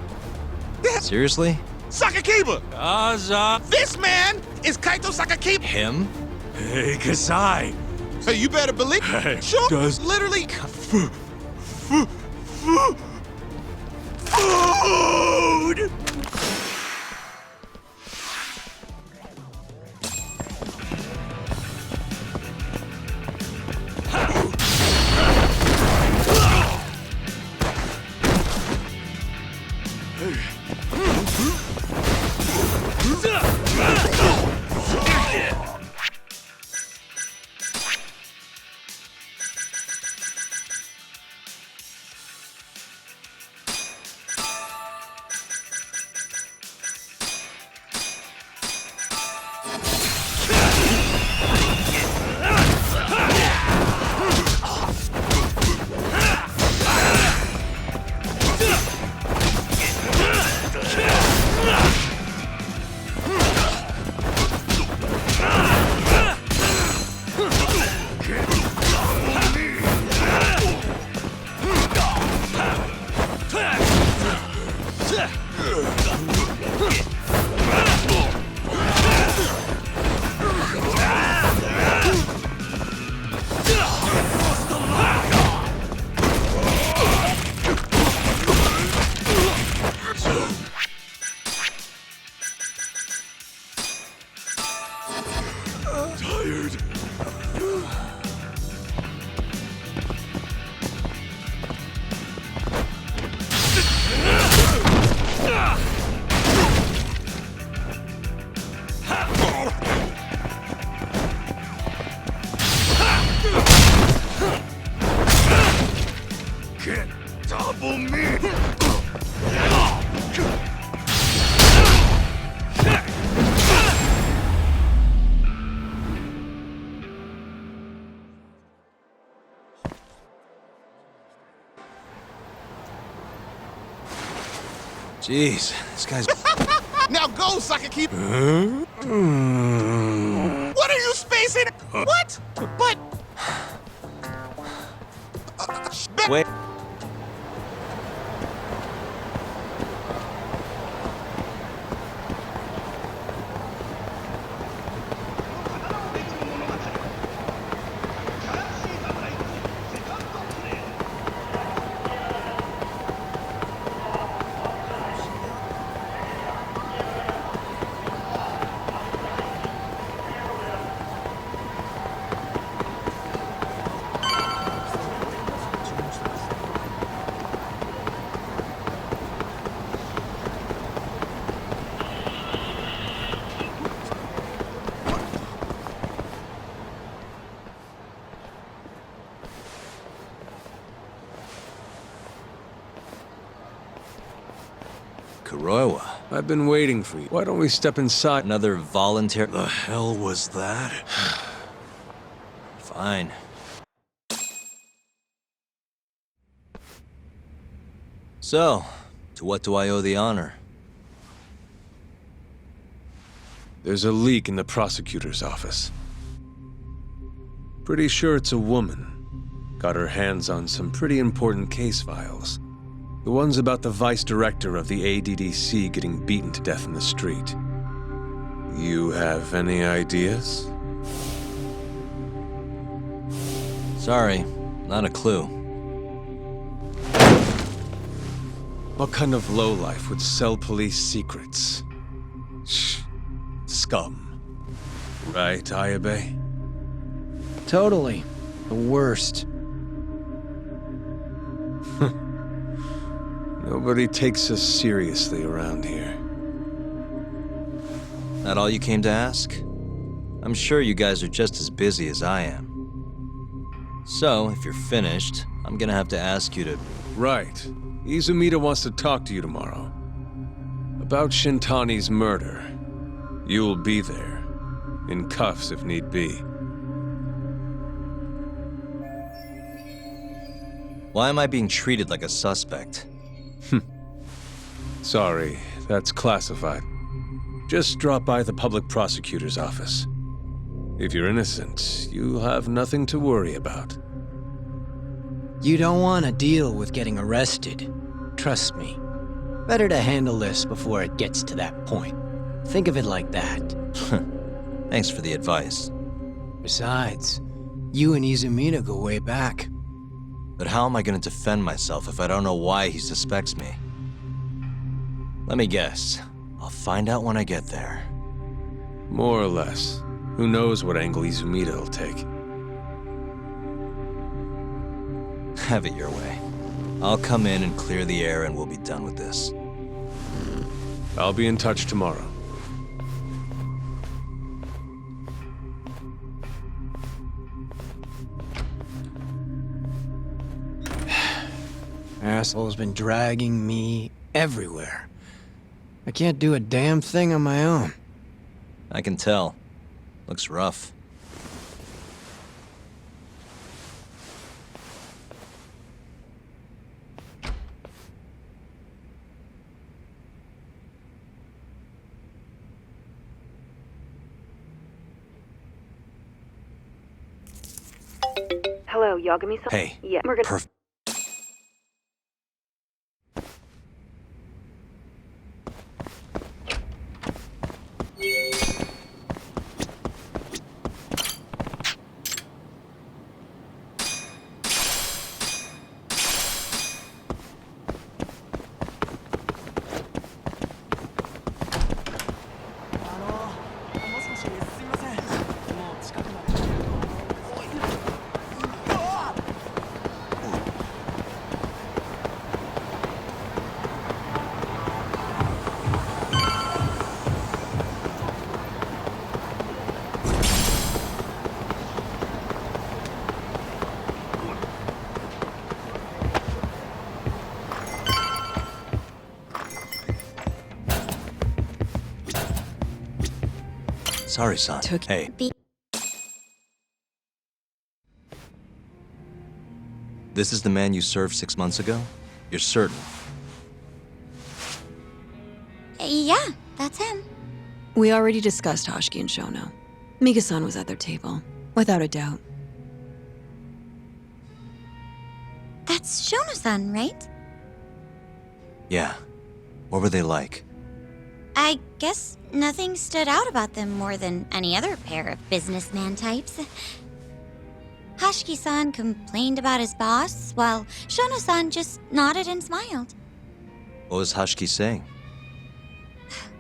S5: Seriously?
S15: Sakakiba!
S12: Gaza!
S15: This man is Kaito Sakakiba!
S5: Him?
S12: Hey, Kasai!
S15: Hey, you better believe
S12: Hey,
S15: sure,
S12: does...
S15: literally...
S12: Food!
S5: Jeez, this guy's...
S15: Now go, Sakakiba! What are you spacing? What? But...
S5: Wait. Kuroiwa.
S3: I've been waiting for you. Why don't we step inside?
S5: Another voluntary...
S15: The hell was that?
S5: Fine. So, to what do I owe the honor?
S3: There's a leak in the prosecutor's office. Pretty sure it's a woman. Got her hands on some pretty important case files. The ones about the vice director of the ADDC getting beaten to death in the street. You have any ideas?
S5: Sorry, not a clue.
S3: What kind of lowlife would sell police secrets? Shh. Scum. Right, Ayabe?
S10: Totally. The worst.
S3: Nobody takes us seriously around here.
S5: That all you came to ask? I'm sure you guys are just as busy as I am. So, if you're finished, I'm gonna have to ask you to...
S3: Right. Izumida wants to talk to you tomorrow. About Shintani's murder. You'll be there. In cuffs if need be.
S5: Why am I being treated like a suspect?
S3: Sorry, that's classified. Just drop by the public prosecutor's office. If you're innocent, you'll have nothing to worry about.
S10: You don't want to deal with getting arrested. Trust me. Better to handle this before it gets to that point. Think of it like that.
S5: Thanks for the advice.
S10: Besides, you and Izumida go way back.
S5: But how am I going to defend myself if I don't know why he suspects me? Let me guess. I'll find out when I get there.
S18: More or less. Who knows what angle Izumida will take.
S5: Have it your way. I'll come in and clear the air and we'll be done with this.
S18: I'll be in touch tomorrow.
S10: Asshole's been dragging me everywhere. I can't do a damn thing on my own.
S5: I can tell. Looks rough.
S19: Hello, Yagami-san?
S5: Hey,
S19: Yeah, we're gonna...
S5: perfect. Sorry, son. Hey. This is the man you served 6 months ago? You're certain?
S11: Yeah, that's him.
S8: We already discussed Hoshiki and Shono. Mika-san was at their table, without a doubt.
S11: That's Shono-san, right?
S5: Yeah. What were they like?
S11: I guess nothing stood out about them more than any other pair of businessman types. Hoshiki-san complained about his boss, while Shono-san just nodded and smiled.
S5: What was Hoshiki saying?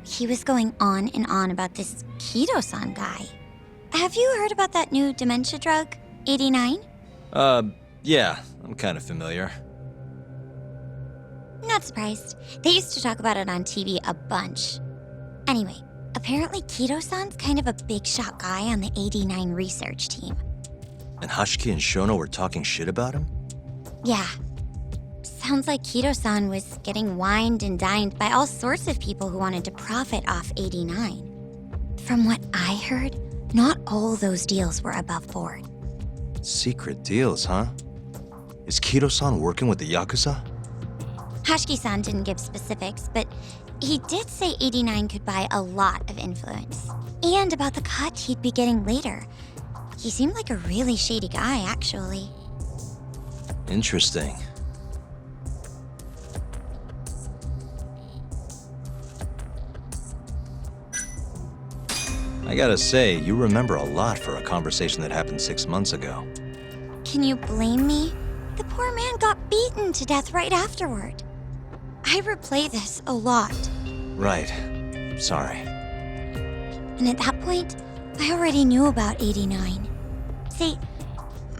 S11: He was going on and on about this Kido-san guy. Have you heard about that new dementia drug, 89?
S5: Yeah, I'm kind of familiar.
S11: Not surprised. They used to talk about it on TV a bunch. Anyway, apparently Kido-san's kind of a big shot guy on the 89 research team.
S5: And Hoshiki and Shono were talking shit about him?
S11: Yeah. Sounds like Kido-san was getting wined and dined by all sorts of people who wanted to profit off 89. From what I heard, not all those deals were above board.
S5: Secret deals, huh? Is Kido-san working with the Yakuza?
S11: Hoshiki-san didn't give specifics, but he did say 89 could buy a lot of influence. And about the cut he'd be getting later. He seemed like a really shady guy, actually.
S5: Interesting. I gotta say, you remember a lot for a conversation that happened 6 months ago.
S11: Can you blame me? The poor man got beaten to death right afterward. I replay this a lot.
S5: Right. Sorry.
S11: And at that point, I already knew about 89. See,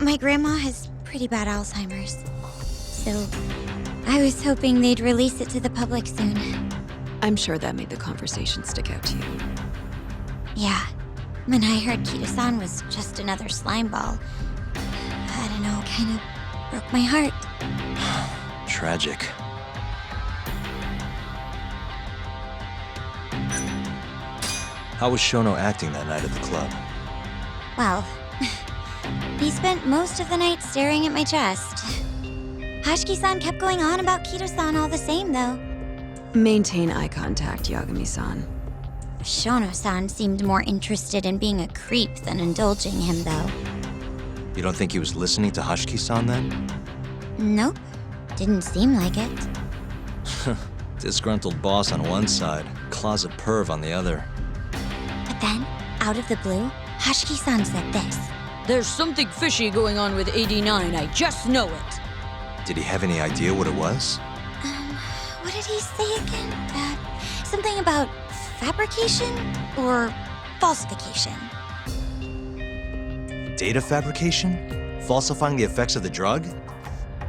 S11: my grandma has pretty bad Alzheimer's. So, I was hoping they'd release it to the public soon.
S8: I'm sure that made the conversation stick out to you.
S11: Yeah. When I heard Kido-san was just another slime ball, I don't know, kind of broke my heart.
S5: Tragic. How was Shono acting that night at the club?
S11: Well, he spent most of the night staring at my chest. Hoshiki-san kept going on about Kido-san all the same, though.
S8: Maintain eye contact, Yagami-san.
S11: Shono-san seemed more interested in being a creep than indulging him, though.
S5: You don't think he was listening to Hoshiki-san then?
S11: Nope. Didn't seem like it.
S5: Disgruntled boss on one side, closet perv on the other.
S11: But then, out of the blue, Hashiki-san said this.
S19: There's something fishy going on with 89, I just know it.
S5: Did he have any idea what it was?
S11: What did he say again? Something about fabrication or falsification?
S5: Data fabrication? Falsifying the effects of the drug?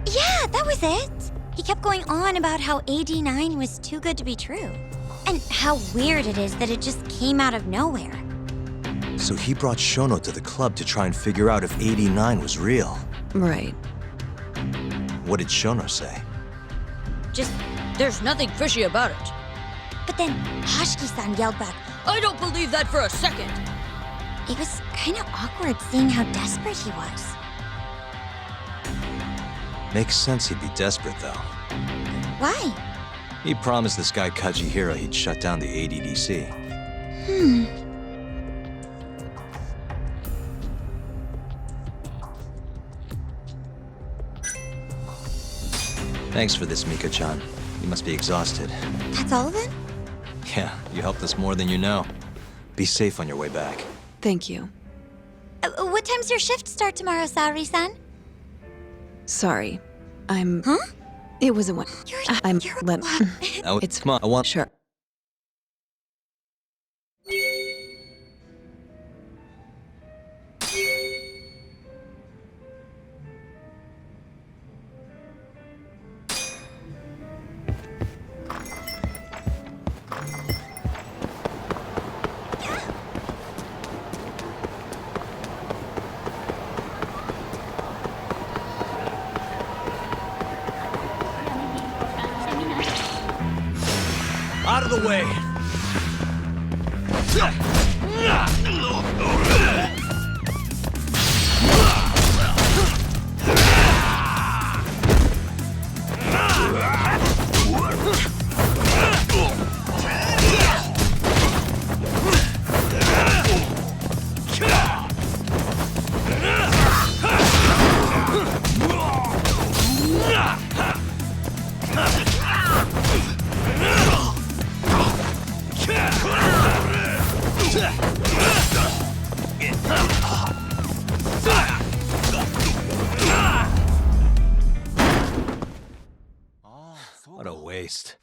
S11: Yeah, that was it. He kept going on about how AD9 was too good to be true. And how weird it is that it just came out of nowhere.
S5: So he brought Shono to the club to try and figure out if 89 was real.
S8: Right.
S5: What did Shono say?
S19: Just, there's nothing fishy about it.
S11: But then Hashiki-san yelled back,
S19: I don't believe that for a second.
S11: It was kind of awkward seeing how desperate he was.
S5: Makes sense he'd be desperate, though.
S11: Why?
S5: He promised this guy Kajihira he'd shut down the ADDC. Thanks for this, Mika-chan. You must be exhausted.
S11: That's all of it?
S5: Yeah, you helped us more than you know. Be safe on your way back.
S8: Thank you.
S11: What time's your shift start tomorrow, Saori-san?
S8: Sorry. I'm...
S11: Huh?
S8: It was a one. I'm... Let...
S5: Now,
S8: It's...
S5: come on, I want...
S8: Sure.
S15: Out of the way!
S5: What a waste.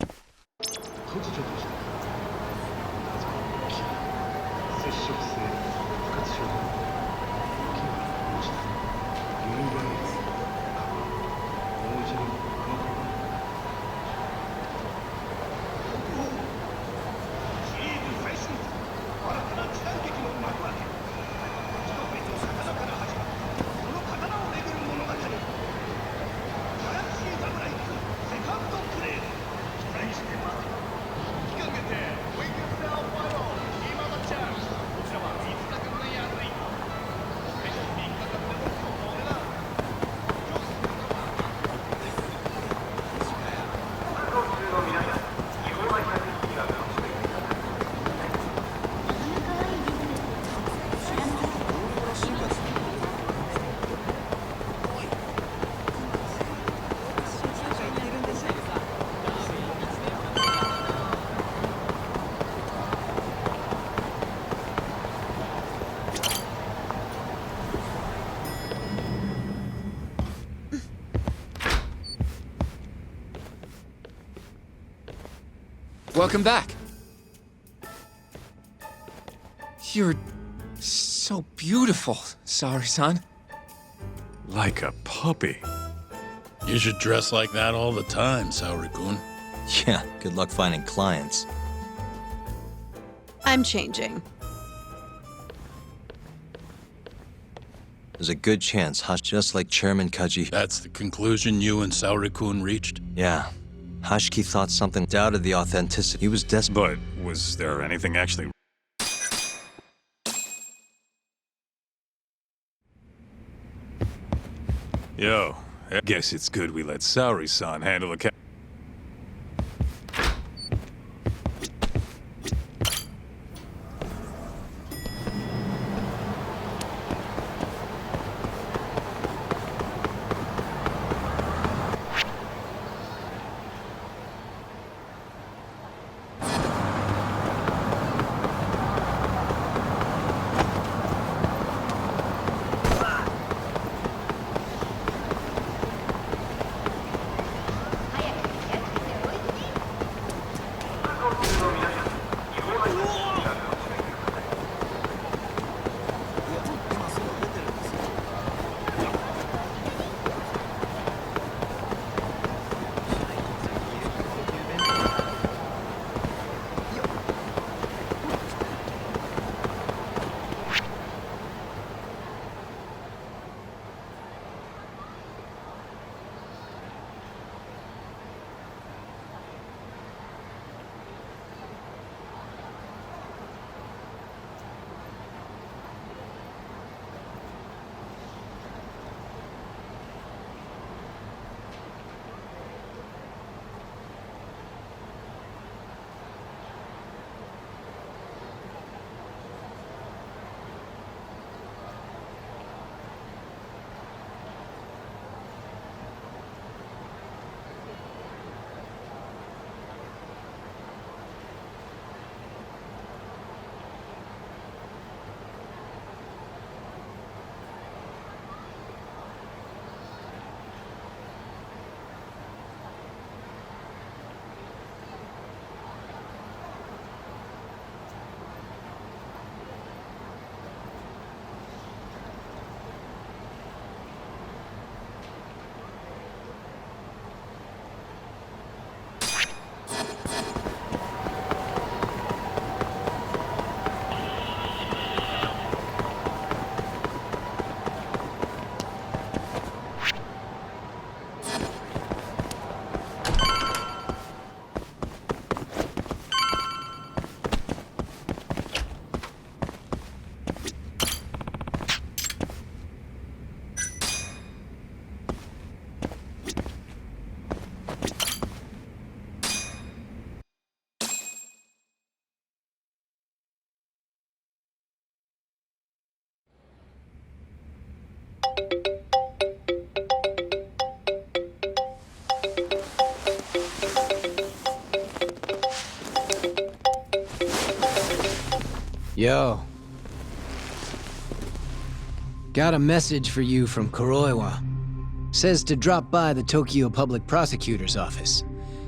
S9: Welcome back. You're so beautiful, Saori-san.
S3: Like a puppy.
S1: You should dress like that all the time, Saori-kun.
S5: Yeah, good luck finding clients.
S8: I'm changing.
S5: There's a good chance Hash just like Chairman Kaji.
S1: That's the conclusion you and Saori-kun reached?
S5: Yeah. Hashiki thought something, doubted the authenticity. He was desperate.
S3: But was there anything actually... Yo, I guess it's good we let Saori-san handle the
S10: Yo. Got a message for you from Kuroiwa. Says to drop by the Tokyo Public Prosecutor's office.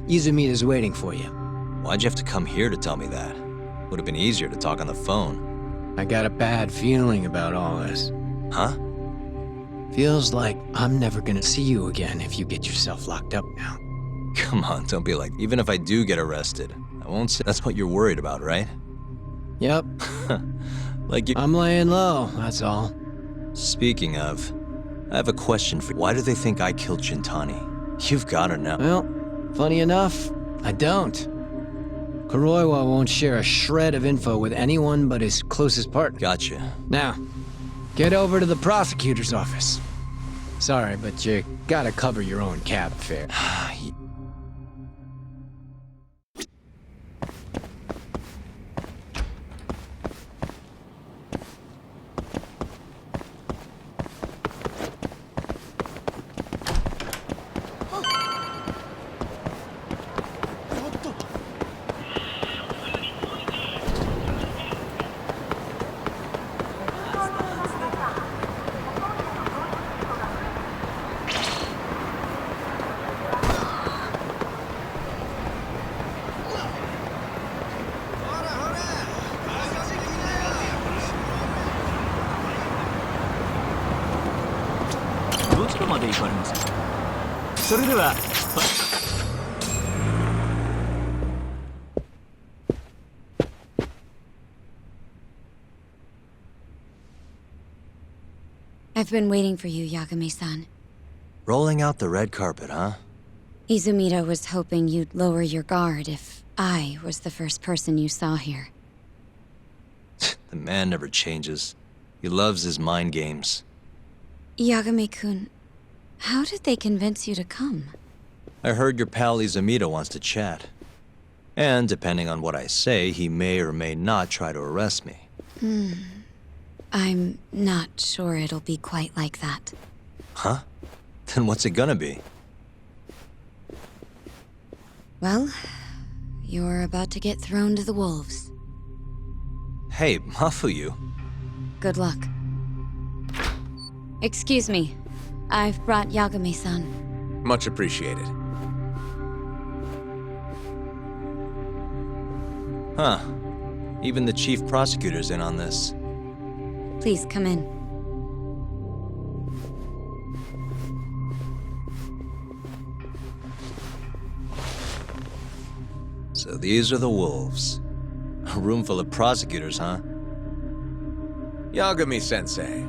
S10: Izumita's waiting for you.
S5: Why'd you have to come here to tell me that? Would have been easier to talk on the phone.
S10: I got a bad feeling about all this.
S5: Huh?
S10: Feels like I'm never gonna see you again if you get yourself locked up now.
S5: Come on, don't be like... Even if I do get arrested, I won't say... That's what you're worried about, right?
S10: Yep.
S5: Like you...
S10: I'm laying low, that's all.
S5: Speaking of, I have a question for you. Why do they think I killed Shintani? You've gotta know.
S10: Well, funny enough, I don't. Kuroiwa won't share a shred of info with anyone but his closest partner.
S5: Gotcha.
S10: Now, get over to the prosecutor's office. Sorry, but you gotta cover your own cab fare.
S11: I've been waiting for you, Yagami-san.
S5: Rolling out the red carpet, huh?
S11: Izumita was hoping you'd lower your guard if I was the first person you saw here.
S5: The man never changes. He loves his mind games.
S11: Yagami-kun, how did they convince you to come?
S5: I heard your pal Izumita wants to chat. And depending on what I say, he may or may not try to arrest me.
S11: I'm not sure it'll be quite like that.
S5: Huh? Then what's it gonna be?
S11: Well, you're about to get thrown to the wolves.
S5: Hey, Mafuyu.
S11: Good luck. Excuse me. I've brought Yagami-san.
S20: Much appreciated.
S5: Huh. Even the chief prosecutor's in on this.
S11: Please come in.
S5: So these are the wolves. A room full of prosecutors, huh?
S20: Yagami-sensei,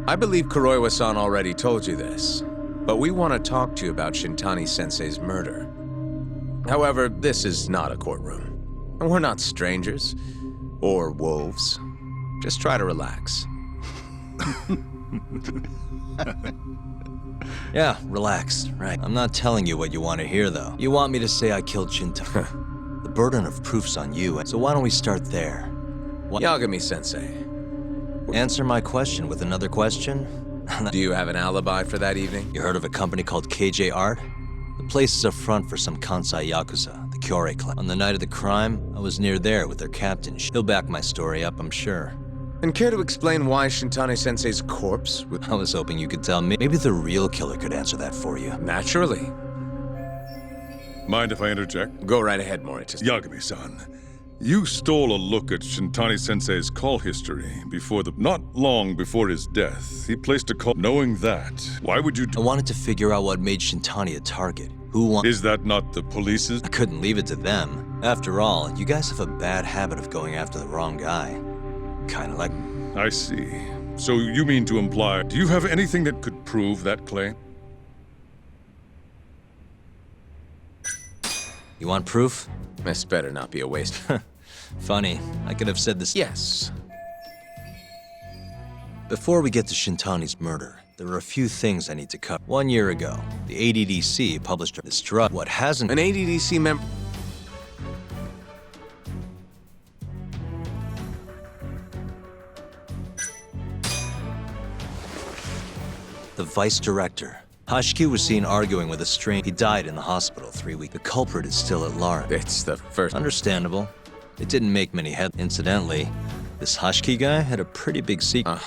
S20: I believe Kuroiwa-san already told you this, but we want to talk to you about Shintani-sensei's murder. However, this is not a courtroom. And we're not strangers, or wolves. Just try to relax.
S5: Yeah, relax, right. I'm not telling you what you want to hear, though. You want me to say I killed Shintani. The burden of proof's on you, so why don't we start there?
S20: Yagami-sensei.
S5: Answer my question with another question?
S20: Do you have an alibi for that evening?
S5: You heard of a company called KJ Art? The place is a front for some Kansai Yakuza, the Kyorei clan. On the night of the crime, I was near there with their captain. He'll back my story up, I'm sure.
S20: And care to explain why Shintani-sensei's corpse would...
S5: I was hoping you could tell me. Maybe the real killer could answer that for you.
S20: Naturally.
S21: Mind if I interject?
S20: Go right ahead, Morita.
S21: Yagami-san, you stole a look at Shintani-sensei's call history not long before his death. He placed a call. Knowing that, why would you
S5: I wanted to figure out what made Shintani a target.
S21: Is that not the police's?
S5: I couldn't leave it to them. After all, you guys have a bad habit of going after the wrong guy. Kinda like...
S21: I see. So you mean to imply... Do you have anything that could prove that claim?
S5: You want proof?
S20: This better not be a waste.
S5: Funny, I could have said this...
S20: Yes.
S5: Before we get to Shintani's murder, there are a few things I need to cover. 1 year ago, the ADDC published this drug. What hasn't...
S20: An ADDC member...
S5: The vice director. Hashiki was seen arguing with a stranger. He died in the hospital 3 weeks. The culprit is still at large.
S20: It's the first...
S5: Understandable. It didn't make many headlines. Incidentally, This Hashki guy had a pretty big secret.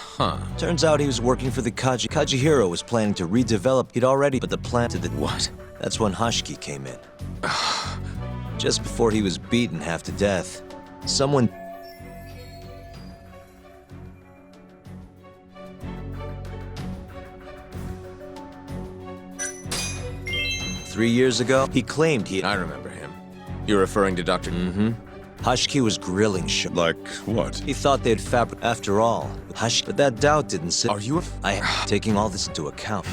S5: Turns out he was working for the Kajihiro was planning to redevelop. He'd already put the plan to the...
S20: What?
S5: That's when Hashki came in. Just before he was beaten half to death. Someone... Three years ago, he claimed he...
S20: I remember him. You're referring to Dr.
S5: Mm-hmm. Hashki was grilling Shim.
S21: Like what?
S5: He thought they'd fabric. After all, Hashki... But that doubt didn't sit...
S20: Are you a...
S5: I am taking all this into account.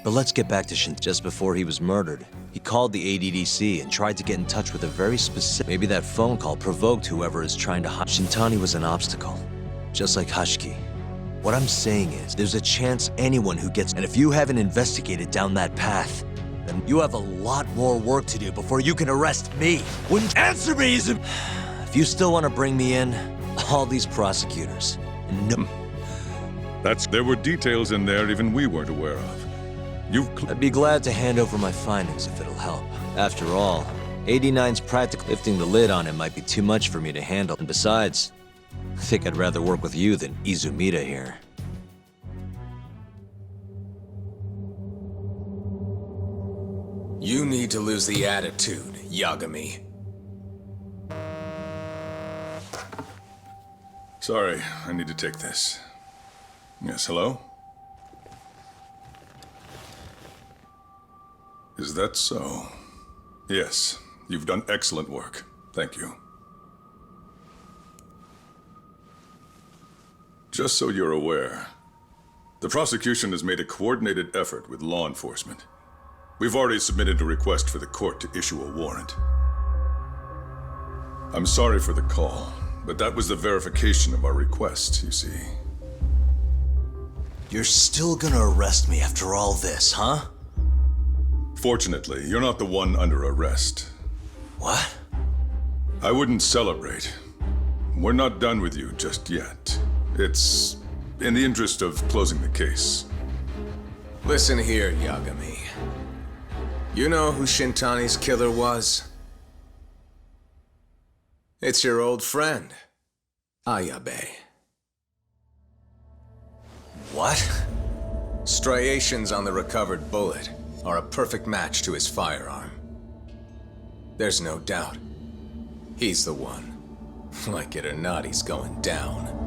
S5: But let's get back to Shin. Just before he was murdered, he called the ADDC and tried to get in touch with a very specific... Maybe that phone call provoked whoever is trying to... Shintani was an obstacle, just like Hashki. What I'm saying is, there's a chance anyone who gets... And if you haven't investigated down that path, then you have a lot more work to do before you can arrest me. Wouldn't answer me, Izum! If you still want to bring me in, all these prosecutors... No...
S21: There were details in there even we weren't aware of.
S5: I'd be glad to hand over my findings if it'll help. After all, 89's practically lifting the lid on it might be too much for me to handle. And besides, I think I'd rather work with you than Izumida here.
S20: You need to lose the attitude, Yagami.
S21: Sorry, I need to take this. Yes, hello? Is that so? Yes, you've done excellent work. Thank you. Just so you're aware, the prosecution has made a coordinated effort with law enforcement. We've already submitted a request for the court to issue a warrant. I'm sorry for the call, but that was the verification of our request, you see.
S5: You're still gonna arrest me after all this, huh?
S21: Fortunately, you're not the one under arrest.
S5: What?
S21: I wouldn't celebrate. We're not done with you just yet. It's in the interest of closing the case.
S20: Listen here, Yagami. You know who Shintani's killer was? It's your old friend, Ayabe.
S5: What?
S20: Striations on the recovered bullet are a perfect match to his firearm. There's no doubt. He's the one. Like it or not, he's going down.